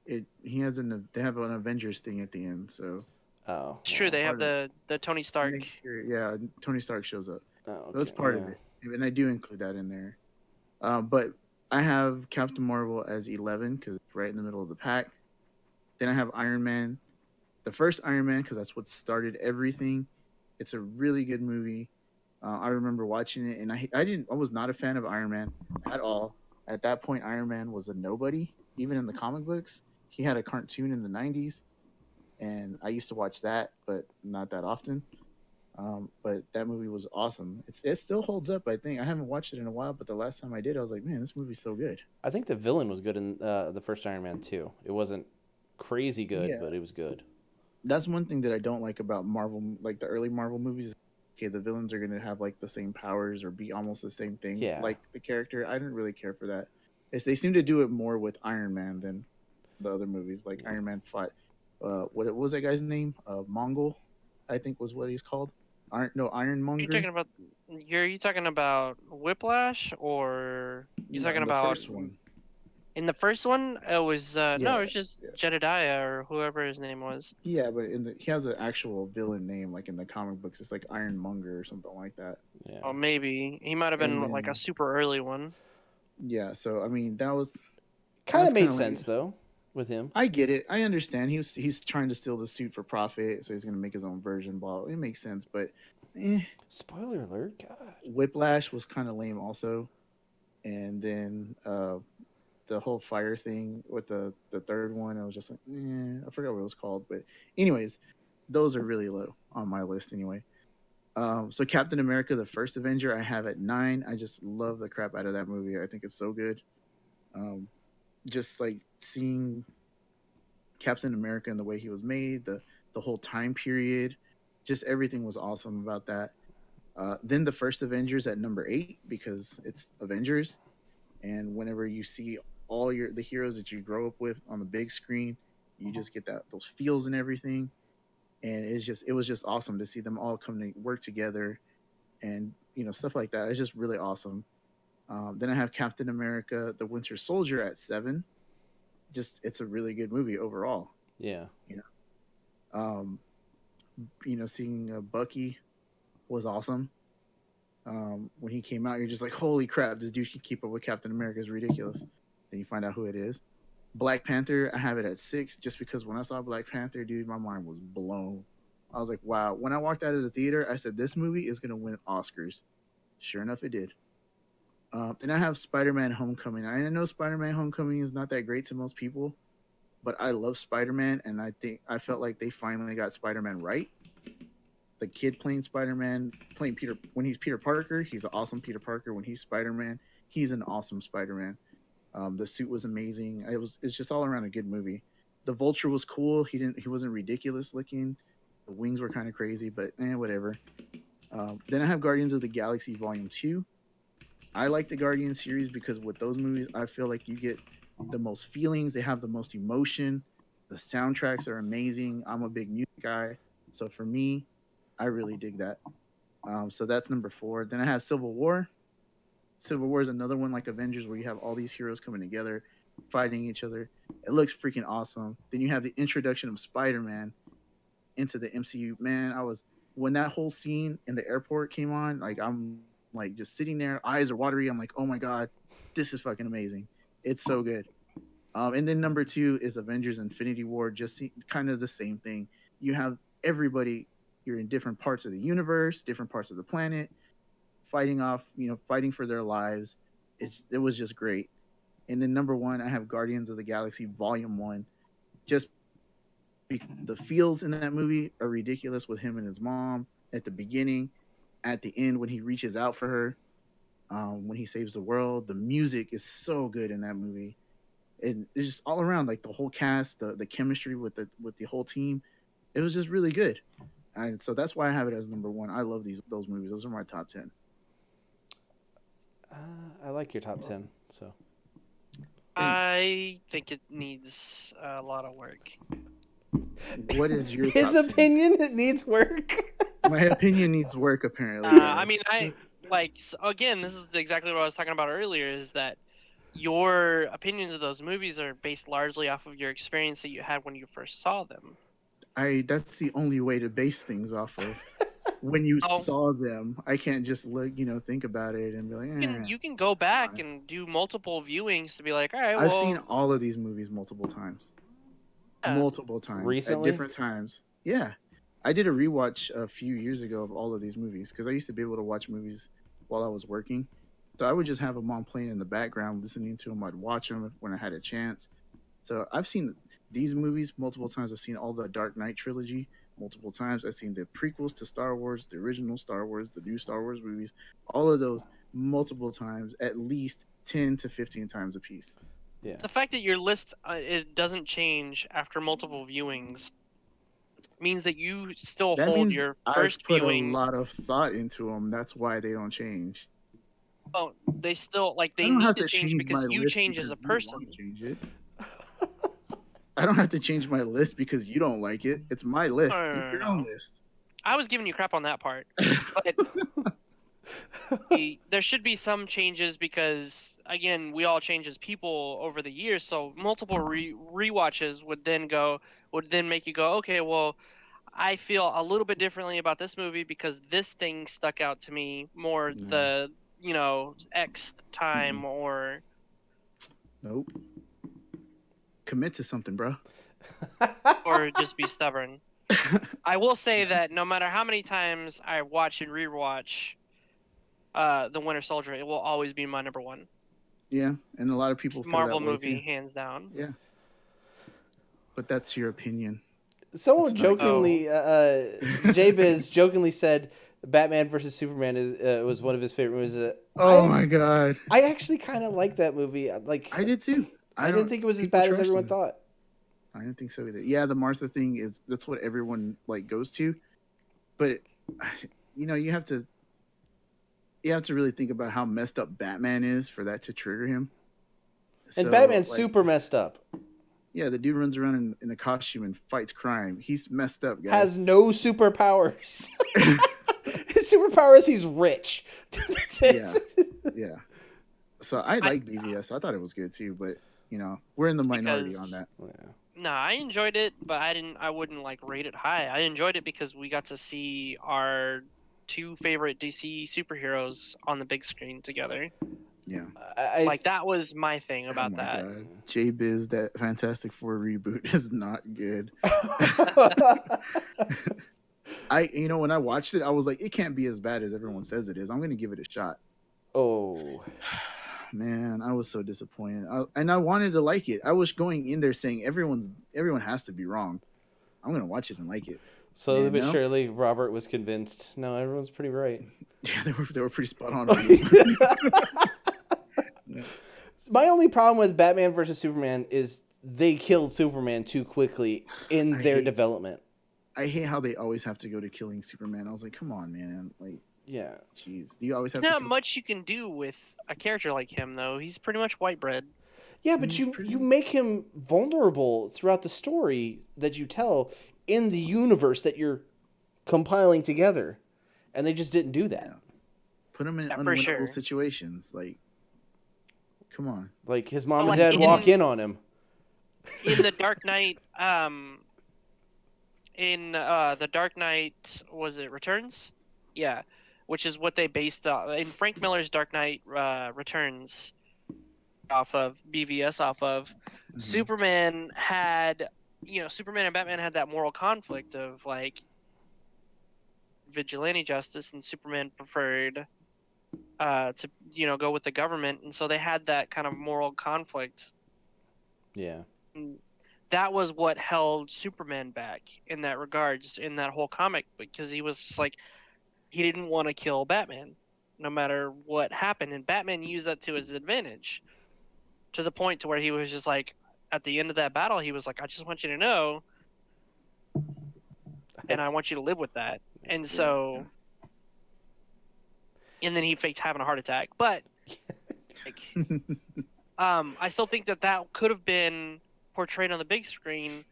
They have an Avengers thing at the end, so. Oh. It's true. They have the Tony Stark. Yeah, Tony Stark shows up. Oh, okay. That's part of it, and I do include that in there. But I have Captain Marvel as 11 because it's right in the middle of the pack. Then I have Iron Man, the first Iron Man, because that's what started everything. It's a really good movie. I remember watching it, and I was not a fan of Iron Man at all. At that point, Iron Man was a nobody, even in the comic books. He had a cartoon in the 90s, and I used to watch that, but not that often. But that movie was awesome. It still holds up, I think. I haven't watched it in a while, but the last time I did, I was like, man, this movie's so good. I think the villain was good in the first Iron Man too. It wasn't crazy good, but it was good. That's one thing that I don't like about Marvel, like the early Marvel movies. Okay, the villains are going to have like the same powers or be almost the same thing, like the character. I didn't really care for that. They seem to do it more with Iron Man than the other movies. Like Iron Man fought, what was that guy's name? Mongol, I think was what he's called. Ironmonger. Are you talking about Whiplash, or you talking about the first one? In the first one, it was no, Yeah, it was just yeah. Jedediah or whoever his name was. Yeah, but he has an actual villain name, like in the comic books, it's like Ironmonger or something like that. Yeah. Oh, maybe he might have been And like a then super early one. yeah, so I mean that was Kind of that's made kinda like- sense though with him. I get it. I understand. He's trying to steal the suit for profit, so he's gonna make his own version. Ball. It makes sense, but Spoiler alert, God. Whiplash was kind of lame also, and then the whole fire thing with the third one, I was just like, I forgot what it was called. But anyways, those are really low on my list anyway. So Captain America: The First Avenger, I have at 9. I just love the crap out of that movie. I think it's so good. Just like seeing Captain America and the way he was made, the whole time period, just everything was awesome about that. Then the first Avengers at number 8 because it's Avengers, and whenever you see all the heroes that you grow up with on the big screen, you just get those feels and everything, and it was just awesome to see them all come to work together, and stuff like that. It's just really awesome. Then I have Captain America: The Winter Soldier at 7. Just it's a really good movie overall. Yeah. Seeing Bucky was awesome. When he came out, you're just like, holy crap, this dude can keep up with Captain America. Is ridiculous. Then you find out who it is. Black Panther, I have it at 6 just because when I saw Black Panther, dude, my mind was blown. I was like, wow. When I walked out of the theater, I said, this movie is going to win Oscars. Sure enough, it did. Then I have Spider-Man Homecoming. I know Spider-Man Homecoming is not that great to most people, but I love Spider-Man, and I felt like they finally got Spider-Man right. The kid playing Spider-Man, playing Peter, when he's Peter Parker, he's an awesome Peter Parker. When he's Spider-Man, he's an awesome Spider-Man. The suit was amazing. It's just all around a good movie. The Vulture was cool. He wasn't ridiculous looking. The wings were kind of crazy, but whatever. Then I have Guardians of the Galaxy Volume 2. I like the Guardians series because with those movies, I feel like you get the most feelings. They have the most emotion. The soundtracks are amazing. I'm a big music guy. So for me, I really dig that. So that's number 4. Then I have Civil War. Civil War is another one like Avengers where you have all these heroes coming together, fighting each other. It looks freaking awesome. Then you have the introduction of Spider-Man into the MCU. Man, when that whole scene in the airport came on, like I'm like just sitting there, eyes are watery. I'm like, oh my God, this is fucking amazing. It's so good. And then number 2 is Avengers Infinity War. Just kind of the same thing. You have everybody, you're in different parts of the universe, different parts of the planet, fighting for their lives. It was just great. And then number 1, I have Guardians of the Galaxy Volume 1. Just the feels in that movie are ridiculous with him and his mom at the beginning, at the end when he reaches out for her, when he saves the world. The music is so good in that movie. And it's just all around, like the whole cast, the chemistry with the whole team. It was just really good. And so that's why I have it as number 1. I love those movies. Those are my top 10. I like your top 10. So I think it needs a lot of work. What is your his top 10? opinion? It needs work. My opinion needs work, apparently. I mean, again, this is exactly what I was talking about earlier, is that your opinions of those movies are based largely off of your experience that you had when you first saw them. That's the only way to base things off of. When you Oh. saw them, I can't just think about it and be like, You can go back and do multiple viewings to be like, all right, I've well, seen all of these movies multiple times. Yeah. Multiple times. Recently? At different times. Yeah. I did a rewatch a few years ago of all of these movies because I used to be able to watch movies while I was working. So I would just have them on playing in the background, listening to them. I'd watch them when I had a chance. So I've seen these movies multiple times. I've seen all the Dark Knight trilogy multiple times. I've seen the prequels to Star Wars, the original Star Wars, the new Star Wars movies, all of those multiple times, at least 10 to 15 times a piece. Yeah. the fact that your list doesn't change after multiple viewings means that you still That hold means your I've first put viewing. a lot of thought into them. That's why they don't change. Well, they still they I don't need have to change because you list change as a because you person. wanna change it. I don't have to change my list because you don't like it. It's my list. No, Make your no. own list. I was giving you crap on that part, but there should be some changes because again, we all change as people over the years, so multiple rewatches would then make you go, okay, well, I feel a little bit differently about this movie because this thing stuck out to me more the X time or Nope. Commit to something, bro. or just be stubborn. I will say that no matter how many times I watch and rewatch The Winter Soldier, it will always be my number one. Yeah, and a lot of people feel Marvel that way movie, too. hands down. Yeah, but that's your opinion. Someone It's not- jokingly, J-Biz jokingly said Batman versus Superman was one of his favorite movies. Oh my god, I actually kind of like that movie. Like, I did too. I didn't think it was as people bad as trashed everyone it. thought. I didn't think so either. Yeah, the Martha thing that's what everyone like goes to, but you have to really think about how messed up Batman is for that to trigger him. And So, Batman's like, super messed up. Yeah, the dude runs around in a costume and fights crime. He's messed up, guys. Has no superpowers. His superpower is he's rich. That's it. Yeah. So I like BVS. I thought it was good too, but we're in the minority on that. Yeah. No, I enjoyed it, but I wouldn't like rate it high. I enjoyed it because we got to see our two favorite DC superheroes on the big screen together. Yeah. Like that was my thing about my that. God. J-Biz, that Fantastic Four reboot is not good. When I watched it, I was like, it can't be as bad as everyone says it is. I'm going to give it a shot. Oh. Man, I was so disappointed. I wanted to like it. I was going in there saying everyone has to be wrong. I'm going to watch it and like it. Slowly but no? surely, Robert was convinced. No, everyone's pretty right. Yeah, they were pretty spot on. Yeah. My only problem with Batman versus Superman is they killed Superman too quickly in their development. I hate how they always have to go to killing Superman. I was like, come on, man. Like, yeah. Jeez. Do you always have Not to much you can do with a character like him, though. He's pretty much white bread. Yeah, but you make him vulnerable throughout the story that you tell in the universe that you're compiling together. And they just didn't do that. Yeah. Put him in Yeah, for unwinnable sure. situations. Like, come on. Like his mom Well, and like dad walk in on him. In the Dark Knight, the Dark Knight, was it Returns? Yeah, which is what they based in Frank Miller's Dark Knight Returns off of BVS off of. Mm-hmm. Superman had, Superman and Batman had that moral conflict of like vigilante justice, and Superman preferred to go with the government, and so they had that kind of moral conflict. Yeah. That was what held Superman back in that regards, in that whole comic, because he was just like, he didn't want to kill Batman no matter what happened, and Batman used that to his advantage to the point to where he was just like, at the end of that battle, he was like, I just want you to know, and I want you to live with that. And so and then he faked having a heart attack, but I still think that could have been portrayed on the big screen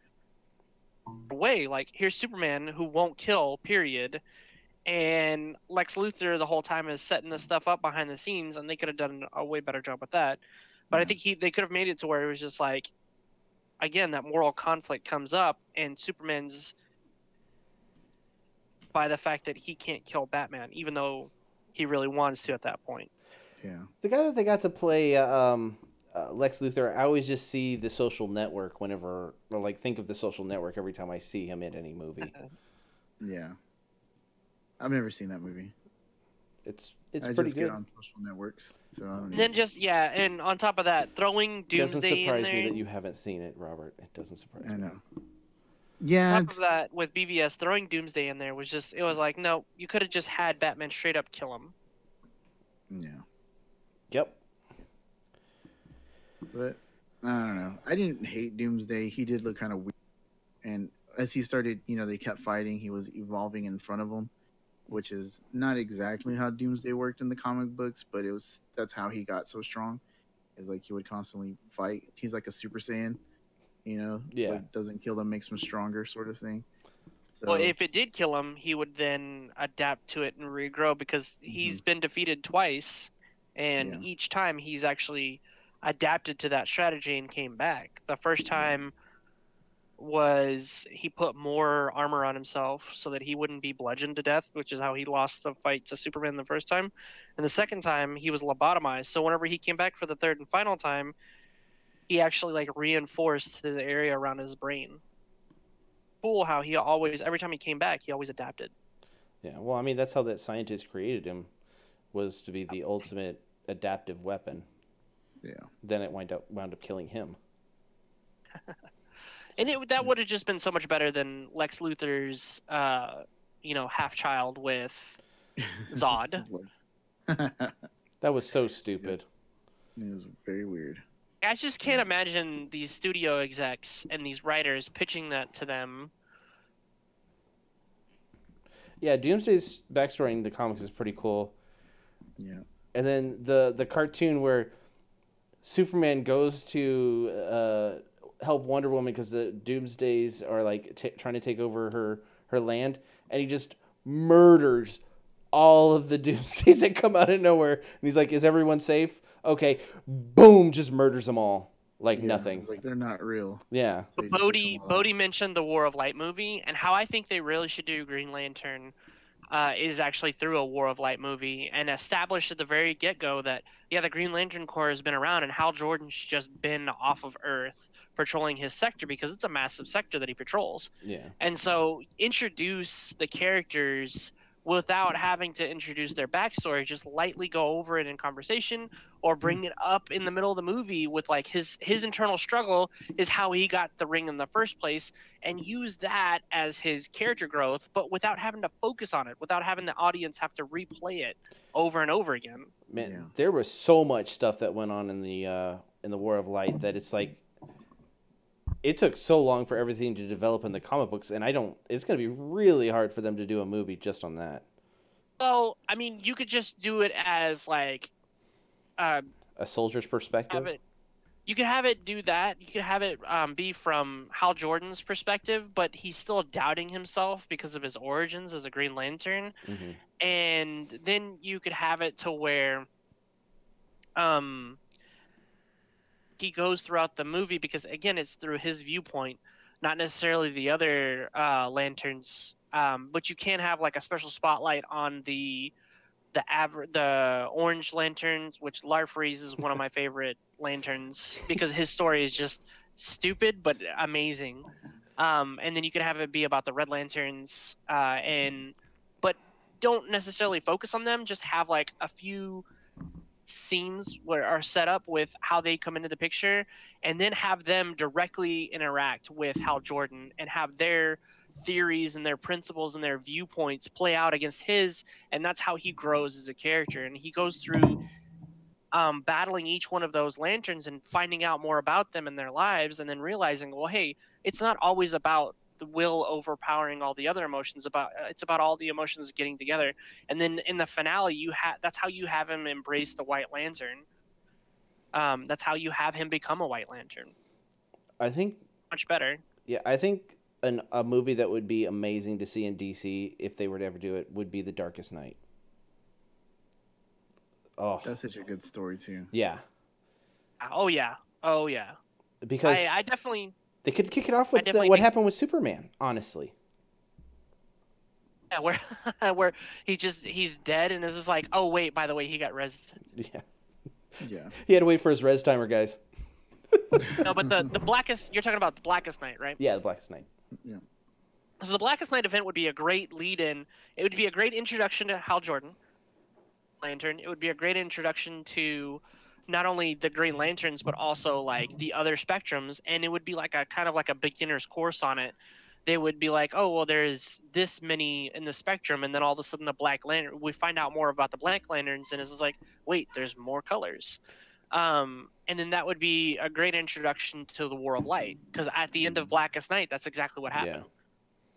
way. Like, here's Superman who won't kill, period, and Lex Luthor the whole time is setting this stuff up behind the scenes, and they could have done a way better job with that. But I think they could have made it to where it was just like, again, that moral conflict comes up, and Superman's by the fact that he can't kill Batman, even though he really wants to at that point. Yeah. The guy that they got to play Lex Luthor, I always just see The Social Network whenever, or like think of The Social Network every time I see him in any movie. Yeah. I've never seen that movie. It's I pretty just good. get on social networks. So I don't Then even- and on top of that, throwing Doomsday Doesn't surprise in me there. that you haven't seen it, Robert. It doesn't surprise I me. know. Yeah. On top of that, with BVS, throwing Doomsday in there was just, it was like, no, you could have just had Batman straight up kill him. Yeah. Yep. But I don't know. I didn't hate Doomsday. He did look kind of weird. And as he started, they kept fighting. He was evolving in front of them, which is not exactly how Doomsday worked in the comic books, but that's how he got so strong. Is like he would constantly fight. He's like a Super Saiyan, Yeah. What doesn't kill them makes him stronger, sort of thing. So, Well, if it did kill him, he would then adapt to it and regrow, because he's been defeated twice and Yeah. each time he's actually adapted to that strategy and came back. The first time was he put more armor on himself so that he wouldn't be bludgeoned to death, which is how he lost the fight to Superman the first time. And the second time he was lobotomized. So whenever he came back for the third and final time, he actually like reinforced his area around his brain. Cool how he always, every time he came back, he always adapted. Yeah, well, I mean, that's how that scientist created him, was to be the ultimate adaptive weapon. Yeah. Then it wound up killing him. And that would have just been so much better than Lex Luthor's, half child with Zod. That was so stupid. It was very weird. I just can't imagine these studio execs and these writers pitching that to them. Yeah, Doomsday's backstory in the comics is pretty cool. Yeah. And then the cartoon where Superman goes to help Wonder Woman because the Doomsdays are like trying to take over her land, and he just murders all of the Doomsdays that come out of nowhere. And he's like, "Is everyone safe? Okay." Boom, just murders them all like Yeah, nothing. It's like they're not real. Yeah. So he just takes them all out. Bodhi mentioned the War of Light movie, and how I think they really should do Green Lantern is actually through a War of Light movie and establish at the very get-go that, the Green Lantern Corps has been around and Hal Jordan's just been off of Earth patrolling his sector because it's a massive sector that he patrols. Yeah. And so introduce the characters without having to introduce their backstory, just lightly go over it in conversation or bring it up in the middle of the movie with like his internal struggle is how he got the ring in the first place, and use that as his character growth, but without having to focus on it, without having the audience have to replay it over and over again. Man, there was so much stuff that went on in the War of Light that it's like it took so long for everything to develop in the comic books, and it's going to be really hard for them to do a movie just on that. Well, I mean, you could just do it as like a soldier's perspective. You could have it do that. You could have it be from Hal Jordan's perspective, but he's still doubting himself because of his origins as a Green Lantern. Mm-hmm. And then you could have it to where he goes throughout the movie, because again, it's through his viewpoint, not necessarily the other lanterns. But you can have like a special spotlight on the Orange Lanterns, which Larfreeze is one of my favorite lanterns because his story is just stupid but amazing. And then you could have it be about the Red Lanterns, but don't necessarily focus on them. Just have like a few scenes where are set up with how they come into the picture, and then have them directly interact with Hal Jordan and have their theories and their principles and their viewpoints play out against his, and that's how he grows as a character. And he goes through battling each one of those lanterns and finding out more about them and their lives, and then realizing, well, hey, it's not always about the will overpowering all the other emotions. It's about all the emotions getting together. And then in the finale, that's how you have him embrace the White Lantern. That's how you have him become a White Lantern. I think much better. Yeah, I think a movie that would be amazing to see in DC if they were to ever do it would be The Darkest Knight. Oh, that's such a good story too. Yeah. Oh yeah. Because I definitely. They could kick it off with what happened with Superman, honestly. Yeah, where he's dead, and it's just like, oh wait, by the way, he got res. Yeah. He had to wait for his res timer, guys. No, but the Blackest, you're talking about the Blackest Night, right? Yeah, the Blackest Night. Yeah. So the Blackest Night event would be a great lead-in. It would be a great introduction to Hal Jordan, Lantern. It would be a great introduction to not only the Green Lanterns, but also like the other spectrums, and it would be like a kind of like a beginner's course on it. They would be like, oh well, there's this many in the spectrum, and then all of a sudden the Black Lantern, we find out more about the Black Lanterns, and it's just like, wait, there's more colors. And then that would be a great introduction to the War of Light, because at the end of Blackest Night, that's exactly what happened.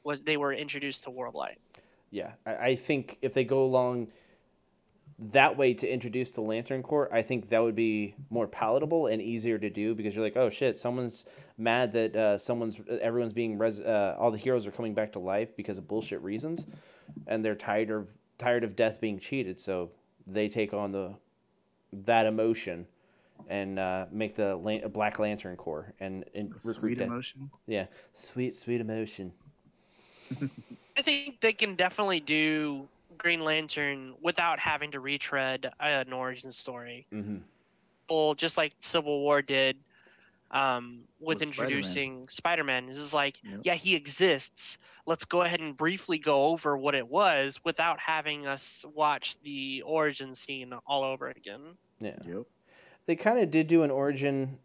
Was they were introduced to War of Light. Yeah, I think if they go along that way to introduce the Lantern Corps, I think that would be more palatable and easier to do, because you're like, oh shit, someone's mad that everyone's being all the heroes are coming back to life because of bullshit reasons, and they're tired of death being cheated, so they take on the that emotion and make the Black Lantern Corps and recruit Sweet that. emotion. Yeah, sweet emotion. I think they can definitely do Green Lantern without having to retread an origin story. Mm-hmm. Well, just like Civil War did with With introducing Spider-Man. This is like, Yep. yeah, he exists. Let's go ahead and briefly go over what it was without having us watch the origin scene all over again. Yeah. Yep. They kind of did do an origin.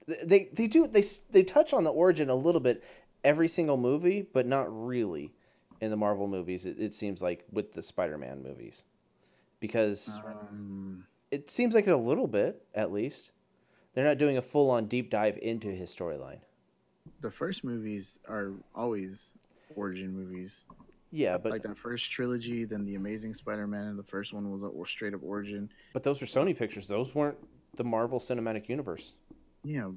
They touch on the origin a little bit every single movie, but not really in the Marvel movies. It seems like with the Spider-Man movies, because it seems like a little bit at least. They're not doing a full-on deep dive into his storyline. The first movies are always origin movies. Yeah, but Like that first trilogy, then the Amazing Spider-Man, the first one was a straight up origin. but those were Sony pictures. Those weren't the Marvel Cinematic Universe. Yeah,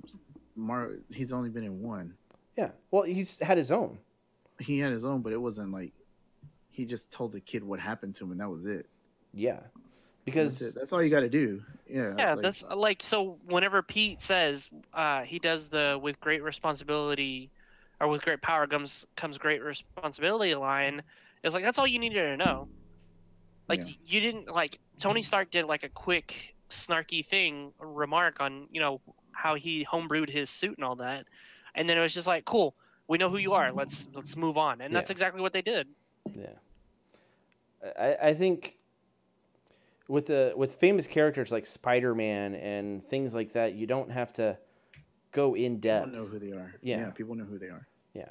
he's only been in one. Yeah, well, he's had his own. He had his own, but it wasn't like he just told the kid what happened to him, and that was it. Yeah, because That's all you got to do. Yeah. Yeah, like, that's like, so whenever Pete says he does the with great responsibility or with great power comes great responsibility line, it's like that's all you needed to know. Like Yeah. you didn't like Tony Stark did like a quick snarky remark on, how he homebrewed his suit and all that. And then it was just like, cool, we know who you are. Let's move on. And that's Yeah. exactly what they did. yeah, I think with famous characters like Spider-Man and things like that, you don't have to go in depth. People know who they are. Yeah. People know who they are. Yeah.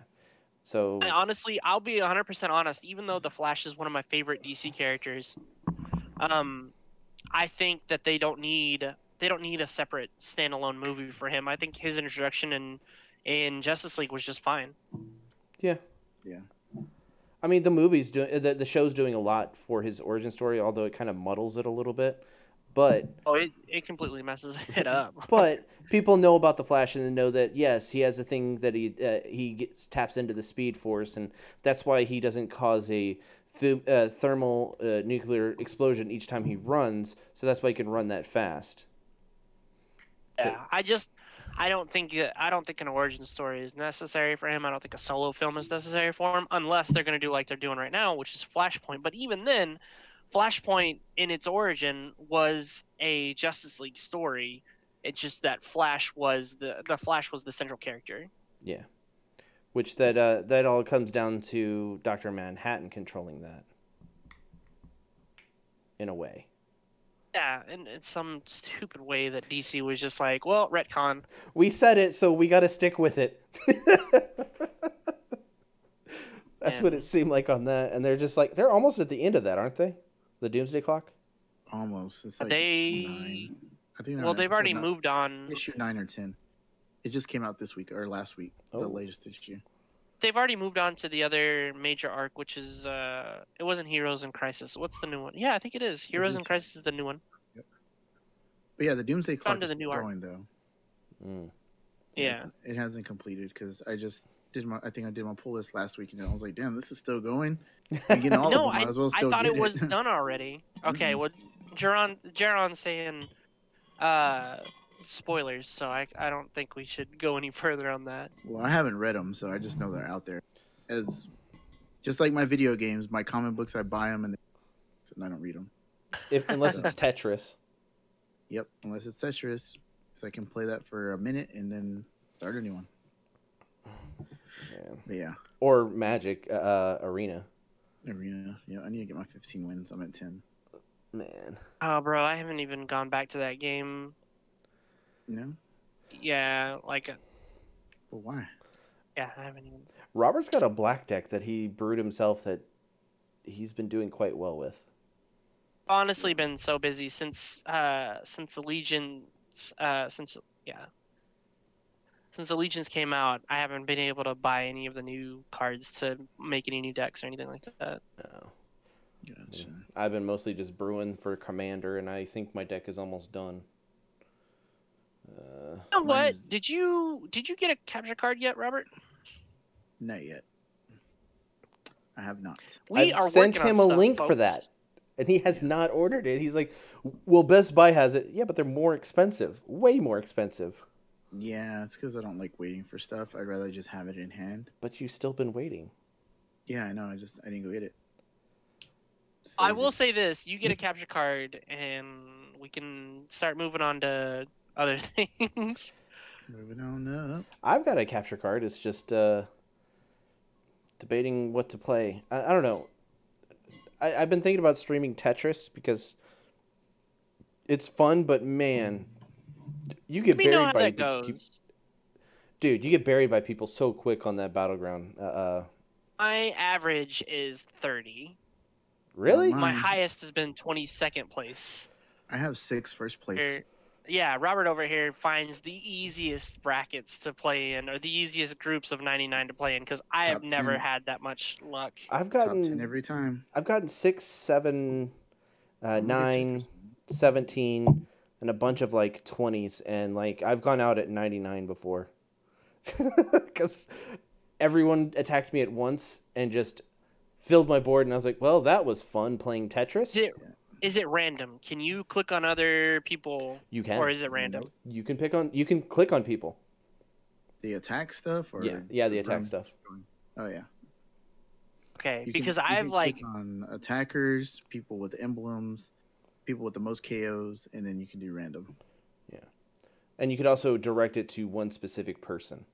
So Honestly, I'll be 100% honest. Even though the Flash is one of my favorite DC characters, I think that they don't need a separate standalone movie for him. I think his introduction in Justice League was just fine. yeah. Yeah. I mean, the show's doing a lot for his origin story, although it kind of muddles it a little bit. But Oh, it completely messes it up. but people know about the Flash and know that yes, he has a thing that he taps into the Speed Force, and that's why he doesn't cause a thermal nuclear explosion each time he runs. So that's why he can run that fast. Yeah, I don't think an origin story is necessary for him. I don't think a solo film is necessary for him, unless they're going to do like they're doing right now, which is Flashpoint. But even then, Flashpoint in its origin was a Justice League story. It's just that Flash was the Flash was the central character. Yeah, which that all comes down to Dr. Manhattan controlling that in a way. Yeah, and it's some stupid way that DC was just like, well, retcon. We said it, so we got to stick with it. That's what it seemed like on that, and they're almost at the end of that, aren't they? The Doomsday Clock. Almost. It's like They 9. I think. well, they've already moved on. Issue 9 or 10. It just came out this week or last week. Oh. The latest issue. They've already moved on to the other major arc, which is it wasn't Heroes in Crisis. What's the new one? Yeah, I think it is. Heroes in is. Crisis is the new one. But yeah, the Doomsday Clock to is the new arc. going though. Mm. Yeah. It hasn't completed because I just did I think I did my pull list last week and I was like, damn, this is still going. I'm getting all No, of them. Might as well I still thought get it was done already. Okay, well, Jaron's saying spoilers, so I don't think we should go any further on that. Well, I haven't read them, so I just know they're out there. As just like my video games, my comic books, I buy them and I don't read them. Unless it's Tetris. Yep, unless it's Tetris, so I can play that for a minute and then start a new one. Yeah. But yeah, Or Magic Arena. Arena. Yeah, I need to get my 15 wins. I'm at 10. Man. Oh, bro, I haven't even gone back to that game. No, Yeah, but why? yeah, I haven't even. Robert's got a black deck that he brewed himself that he's been doing quite well with. Honestly, been so busy since Allegiance since Allegiance came out. I haven't been able to buy any of the new cards to make any new decks or anything like that. No. Gotcha. I've been mostly just brewing for Commander, and I think my deck is almost done. You know Mine what? is- Did you get a capture card yet, Robert? Not yet. I have not. We I've are sent working him on a stuff, link for folks. that. And he has not ordered it. He's like, well, Best Buy has it. Yeah, but they're more expensive. Way more expensive. Yeah, it's because I don't like waiting for stuff. I'd rather just have it in hand. But you've still been waiting. Yeah, I know. I didn't go get it. It's I lazy. will say this: you get a capture card, and we can start moving on to other things. Moving on up. I've got a capture card. It's just debating what to play. I don't know. I've been thinking about streaming Tetris because it's fun, but man, you get Let me know buried how by that goes. dude. You get buried by people so quick on that battleground. My average is 30. Really? Mine. My highest has been 22nd place. I have 6 first place. Yeah, Robert over here finds the easiest brackets to play in, or the easiest groups of 99 to play in, because I have Top never 10. had that much luck. I've Top 10 gotten every time. 6, 7, I'm gonna get 9, Tetris. 17, and a bunch of like 20s, and like I've gone out at 99 before, because everyone attacked me at once and just filled my board, and I was like, well, that was fun playing Tetris. Is it random? Can you click on other people, You can. or is it random? You can click on people. The attack stuff, or Yeah, the attack run? stuff. Oh yeah. Okay, You because can I've like click on attackers, people with emblems, people with the most KOs, and then you can do random. And you could also direct it to one specific person.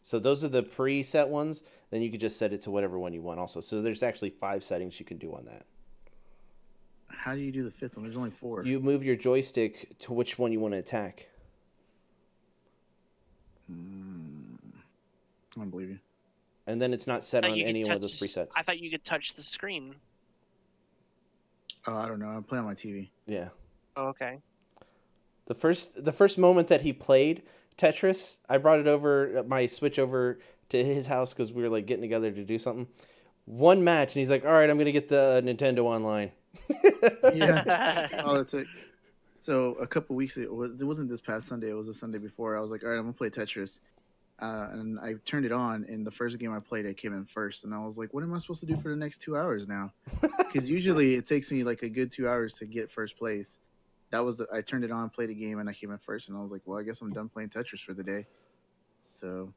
So those are the preset ones. Then you could just set it to whatever one you want also. So there's actually 5 settings you can do on that. How do you do the 5th one? There's only 4. You move your joystick to which one you want to attack. I don't believe you. And then it's not set thought on you could any one of touch- those presets. I thought you could touch the screen. Oh, I don't know. I'm playing on my TV. Yeah. Oh, okay. The first moment that he played Tetris, I brought it over, my Switch over to his house because we were like getting together to do something. One match, and he's like, all right, I'm going to get the Nintendo Online. Yeah. Oh, that's it. So a couple weeks ago, it wasn't this past Sunday. It was a Sunday before. I was like, all right, I'm gonna play Tetris, and I turned it on. And the first game I played, I came in first, and I was like, what am I supposed to do for the next 2 hours now? Because usually it takes me like a good 2 hours to get first place. I turned it on, played a game, and I came in first. And I was like, well, I guess I'm done playing Tetris for the day. So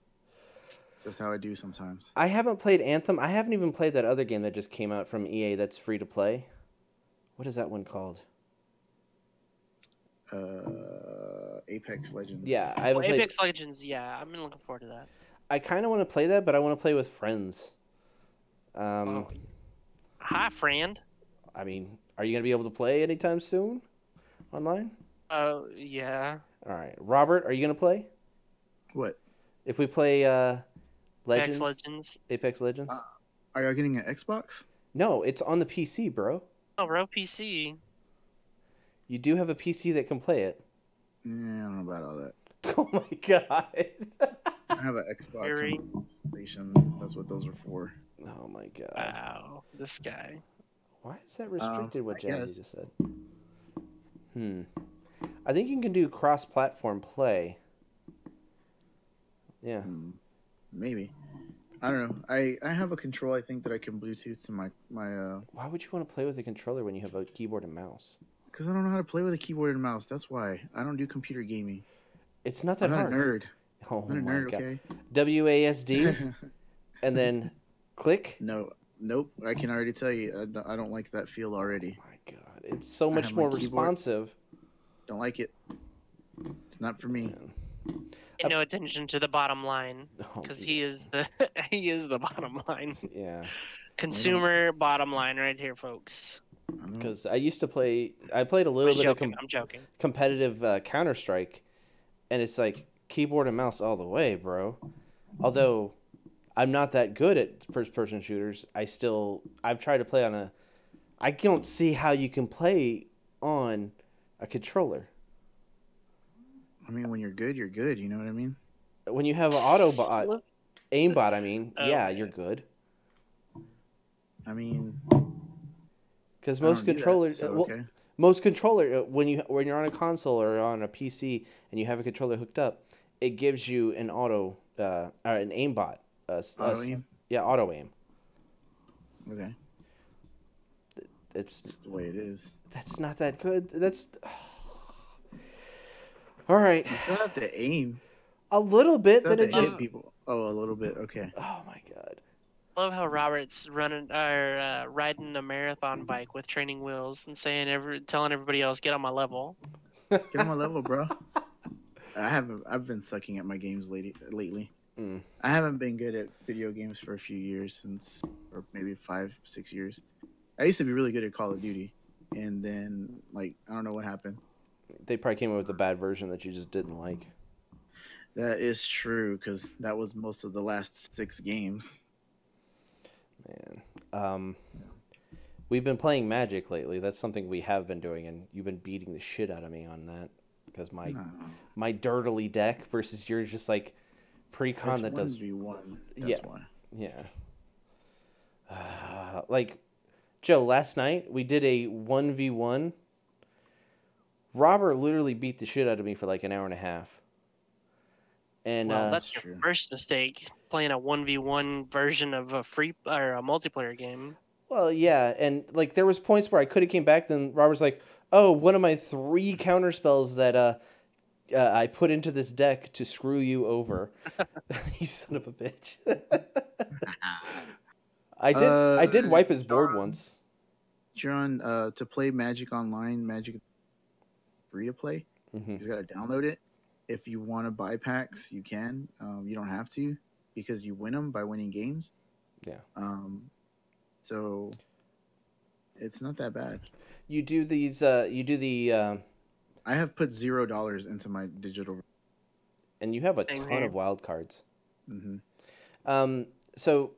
just how I do sometimes. I haven't played Anthem. I haven't even played that other game that just came out from EA that's free to play. What is that one called? Apex Legends. Yeah, I haven't played. Apex Legends, yeah, I've been looking forward to that. I kind of want to play that, but I want to play with friends. Oh. Hi, friend. I mean, are you gonna be able to play anytime soon, online? Oh, yeah. All right, Robert, are you gonna play? What? If we play Legends, Apex Legends. Apex Legends? Are you getting an Xbox? No, it's on the PC, bro. Oh, bro, PC. You do have a PC that can play it. Yeah, I don't know about all that. Oh my god. I have an Xbox Very- and a PlayStation. That's what those are for. Oh my god. Wow, this guy. Why is that restricted? What I Jazzy guess. just said. I think you can do cross-platform play. Yeah. Maybe. I don't know. I have a control. I think that I can Bluetooth to my Why would you want to play with a controller when you have a keyboard and mouse? because I don't know how to play with a keyboard and mouse. That's why I don't do computer gaming. It's not that I'm hard. not a nerd. Oh I'm my not a nerd. god. Okay. WASD and then click. No. Nope. I can already tell you. I don't like that feel already. Oh my god, it's so I much have my more keyboard. responsive. Don't like it. It's not for me. Pay no attention to the bottom line, Oh, because he is the he is the bottom line. yeah. Consumer bottom line right here, folks. Because I used to play. I played a little I'm bit joking. of I'm joking. competitive Counter Strike, and it's like keyboard and mouse all the way, bro. Although I'm not that good at first person shooters, I've tried to play on a. I don't see how you can play on a controller. I mean, when you're good, you're good. You know what I mean? When you have an Autobot, aimbot, I mean, Oh, yeah, man. you're good. I mean, Because I don't most do that, controllers, so, well, okay. most controller when you're on a console or on a PC and you have a controller hooked up, it gives you an auto or an aimbot. Auto aim? Yeah, auto aim. Okay. it's It's the way it is. that's not that good. That's all right. You still have to aim. A little bit. You still Then have it to hit just. people. Oh, a little bit. Okay. Oh my god. Love how Robert's running or riding a marathon bike with training wheels and telling everybody else, get on my level. Get on my level, bro. I've been sucking at my games lately. Mm. I haven't been good at video games for a few years or maybe 5-6 years. I used to be really good at Call of Duty, and then I don't know what happened. They probably came up with a bad version that you just didn't like. That is true because that was most of the last 6 games. Man, we've been playing Magic lately. That's something we have been doing, and you've been beating the shit out of me on that because my dirtily deck versus yours just like pre-con It's that does 1v1. That's why. Yeah. Like, Joe, last night we did a 1v1. Robert literally beat the shit out of me for like an hour and a half. And Well, that's That's your true. first mistake, playing a 1v1 version of a free or a multiplayer game. well, yeah, and like there was points where I could have came back. Then Robert's like, "Oh, one of my 3 counter spells that I put into this deck to screw you over." You son of a bitch. I did wipe his board once. John, to play Magic Online, Magic free to play. Mm-hmm. You just gotta download it. If you want to buy packs, you can. You don't have to because you win them by winning games. Yeah. So it's not that bad. You do these. You do the. I have put $0 into my digital. And you have a Same ton here. of wild cards. Mm-hmm. So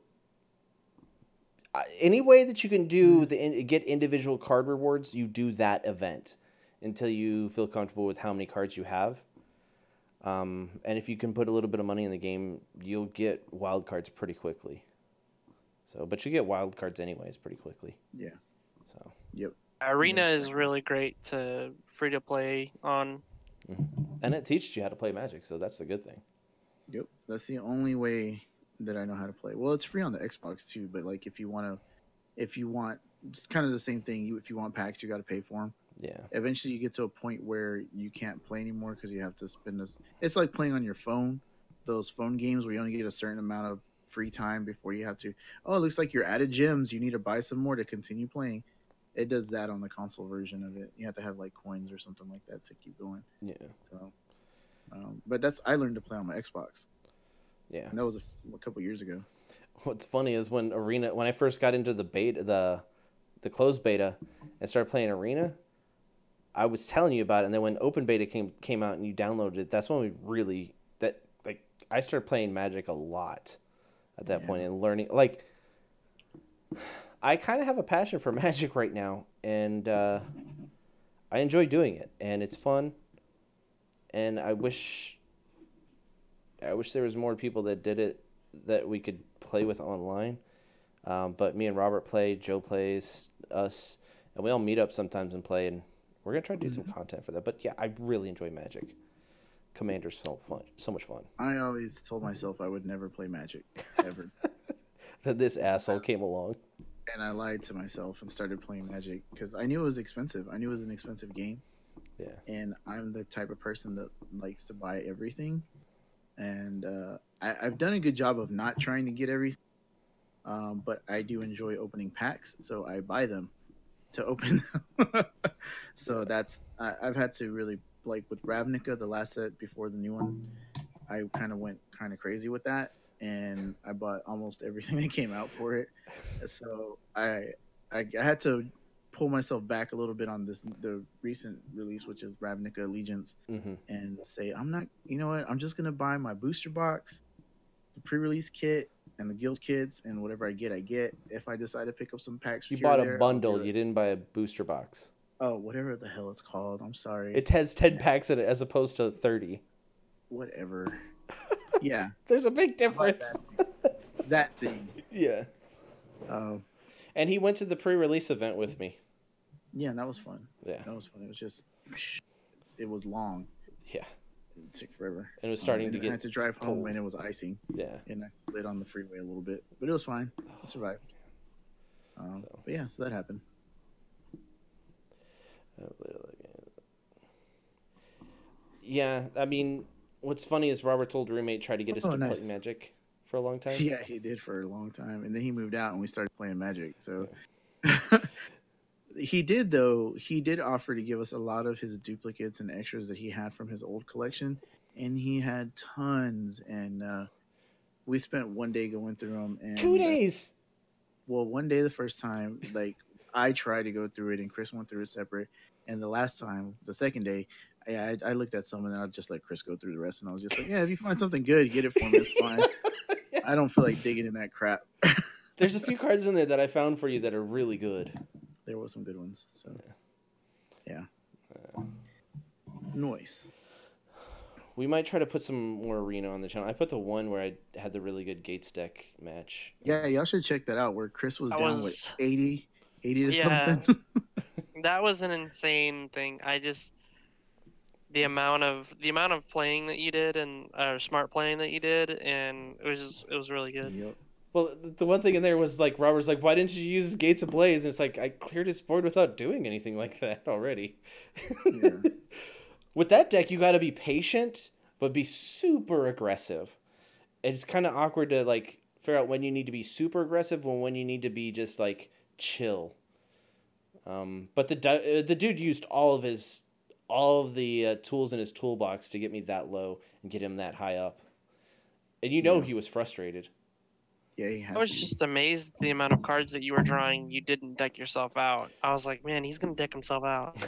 any way that you can do get individual card rewards, you do that event until you feel comfortable with how many cards you have. And if you can put a little bit of money in the game, you'll get wild cards pretty quickly. So, but you get wild cards anyways pretty quickly. Yeah. So. Yep. Arena Yes. is really great to free to play on. And it teaches you how to play Magic, so that's the good thing. Yep. That's the only way that I know how to play. Well, it's free on the Xbox too, but like if you want, it's kind of the same thing. If you want packs, you got to pay for them. Yeah. Eventually, you get to a point where you can't play anymore because you have to spend this. It's like playing on your phone, those phone games where you only get a certain amount of free time before you have to. Oh, it looks like you're out of gems. You need to buy some more to continue playing. It does that on the console version of it. You have to have like coins or something like that to keep going. Yeah. So, but I learned to play on my Xbox. Yeah. And that was a couple years ago. What's funny is when I first got into the beta, the closed beta, and started playing Arena, I was telling you about it, and then when open beta came out and you downloaded it, that's when I started playing Magic a lot at that point and learning. Like, I kind of have a passion for Magic right now, and I enjoy doing it, and it's fun. And I wish there was more people that did it that we could play with online. But me and Robert play, Joe plays, us, and we all meet up sometimes and play, and we're going to try to do some content for that. But yeah, I really enjoy Magic. Commander's so much fun. I always told myself I would never play Magic, ever. That this asshole came along. And I lied to myself and started playing Magic because I knew it was expensive. I knew it was an expensive game. Yeah. And I'm the type of person that likes to buy everything. And I've done a good job of not trying to get everything. But I do enjoy opening packs, so I buy them to open them. So I've had to really, like with Ravnica, the last set before the new one, I kind of went kind of crazy with that. And I bought almost everything that came out for it. So I had to pull myself back a little bit on the recent release, which is Ravnica Allegiance, and say I'm not. You know what? I'm just gonna buy my booster box, the pre-release kit, and the guild kits, and whatever I get, I get. If I decide to pick up some packs, You here or bought a there, I'll bundle. do it. You didn't buy a booster box. Oh, whatever the hell it's called. I'm sorry. It has 10 packs in it as opposed to 30. Whatever. Yeah, There's a big difference. that thing. Yeah. Um, And he went to the pre-release event with me. yeah, and that was fun. Yeah. That was fun. It was just, it was long. Yeah. It took forever. And it was starting and to then I get had to drive home cold. and it was icing. Yeah. And I slid on the freeway a little bit, but it was fine. I survived. But yeah, so that happened. Yeah, I mean, what's funny is Robert's old roommate tried to get us Oh, to nice. play Magic for a long time. Yeah, he did for a long time, and then he moved out, and we started playing Magic. So he did, though. He did offer to give us a lot of his duplicates and extras that he had from his old collection, and he had tons. And we spent one day going through them. And 2 days. Well, one day the first time, like I tried to go through it, and Chris went through it separate. And the last time, the second day, I looked at some, and then I just let Chris go through the rest. And I was just like, yeah, if you find something good, get it for me. It's fine. I don't feel like digging in that crap. There's a few cards in there that I found for you that are really good. There were some good ones. So, yeah. Noise. We might try to put some more Arena on the channel. I put the one where I had the really good Gates deck match. Yeah, y'all should check that out. Where Chris was I down was- with 80 to Yeah. something. That was an insane thing. I just the amount of playing that you did and smart playing that you did, and it was really good. Yep. Well, the one thing in there was like Robert's like, why didn't you use Gates Ablaze? And it's like I cleared his board without doing anything like that already. Yeah. With that deck, you got to be patient, but be super aggressive. It's kind of awkward to like figure out when you need to be super aggressive and when you need to be just like chill. But the dude used all of the tools in his toolbox to get me that low and get him that high up, and Yeah. he was frustrated. Yeah, he had I was to. just amazed at the amount of cards that you were drawing. You didn't deck yourself out. I was like, man, he's gonna deck himself out.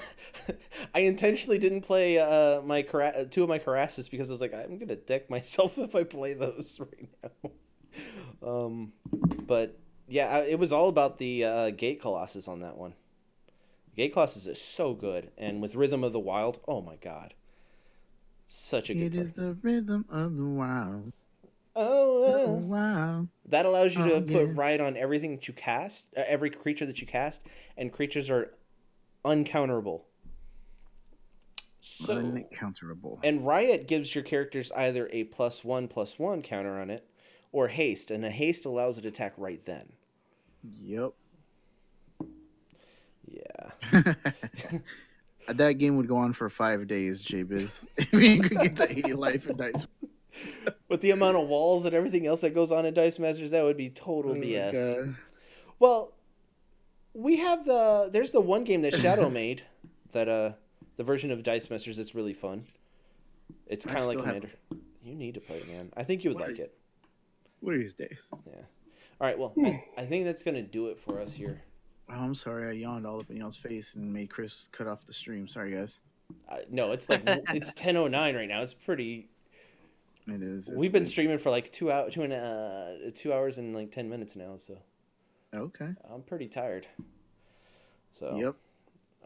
I intentionally didn't play two of my Carassus because I was like, I'm gonna deck myself if I play those right now. But yeah, it was all about the Gate Colossus on that one. Gate Colossus is so good, and with Rhythm of the Wild, oh my god, such a good It is card. the rhythm of the wild. Oh, Wow. that allows you to Oh, put yeah. Riot on everything that you cast, every creature that you cast, and creatures are uncounterable. So, Uncounterable. and Riot gives your characters either a +1/+1 counter on it, or haste, and a haste allows it to attack right then. Yep. Yeah. That game would go on for 5 days, J-Biz. If you could get to 80 life and dice. With the amount of walls and everything else that goes on in Dice Masters, that would be total Oh my BS. God. Well, we have there's the one game that Shadow made, that the version of Dice Masters that's really fun. It's I kind of like still have- Commander. You need to play it, man. I think you would What like is- it. What are these days? Yeah. All right. Well, I think that's gonna do it for us here. Oh, I'm sorry. I yawned all up in y'all's face and made Chris cut off the stream. Sorry, guys. No, it's like it's 10:09 right now. It's pretty. It is. it's We've been like- streaming for like 2 hours and like 10 minutes now, so Okay. I'm pretty tired. So Yep.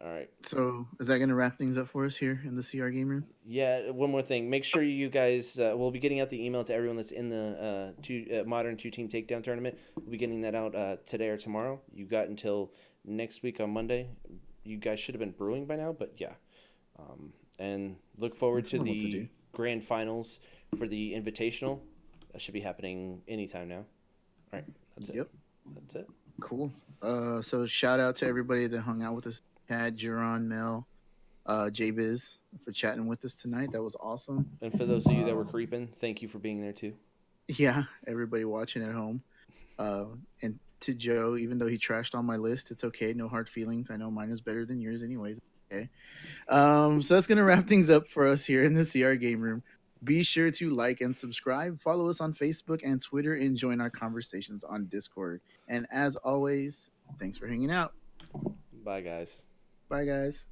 All right. So is that going to wrap things up for us here in the CR game room? Yeah. One more thing. Make sure you guys. We'll be getting out the email to everyone that's in the Modern 2-Team Takedown tournament. We'll be getting that out today or tomorrow. You got until next week on Monday. You guys should have been brewing by now, but yeah. And look forward That's to normal to the do. grand finals for the Invitational. That should be happening anytime now. All right. That's it. Yep. That's it. Cool. So shout out to everybody that hung out with us. Chad, Jiron, Mel, J-Biz for chatting with us tonight. That was awesome. And for those of you that were creeping, thank you for being there too. Yeah, everybody watching at home. And to Joe, even though he trashed on my list, it's okay. No hard feelings. I know mine is better than yours anyways. Okay. So that's going to wrap things up for us here in the CR game room. Be sure to like and subscribe. Follow us on Facebook and Twitter and join our conversations on Discord. And as always, thanks for hanging out. Bye, guys. Bye, guys.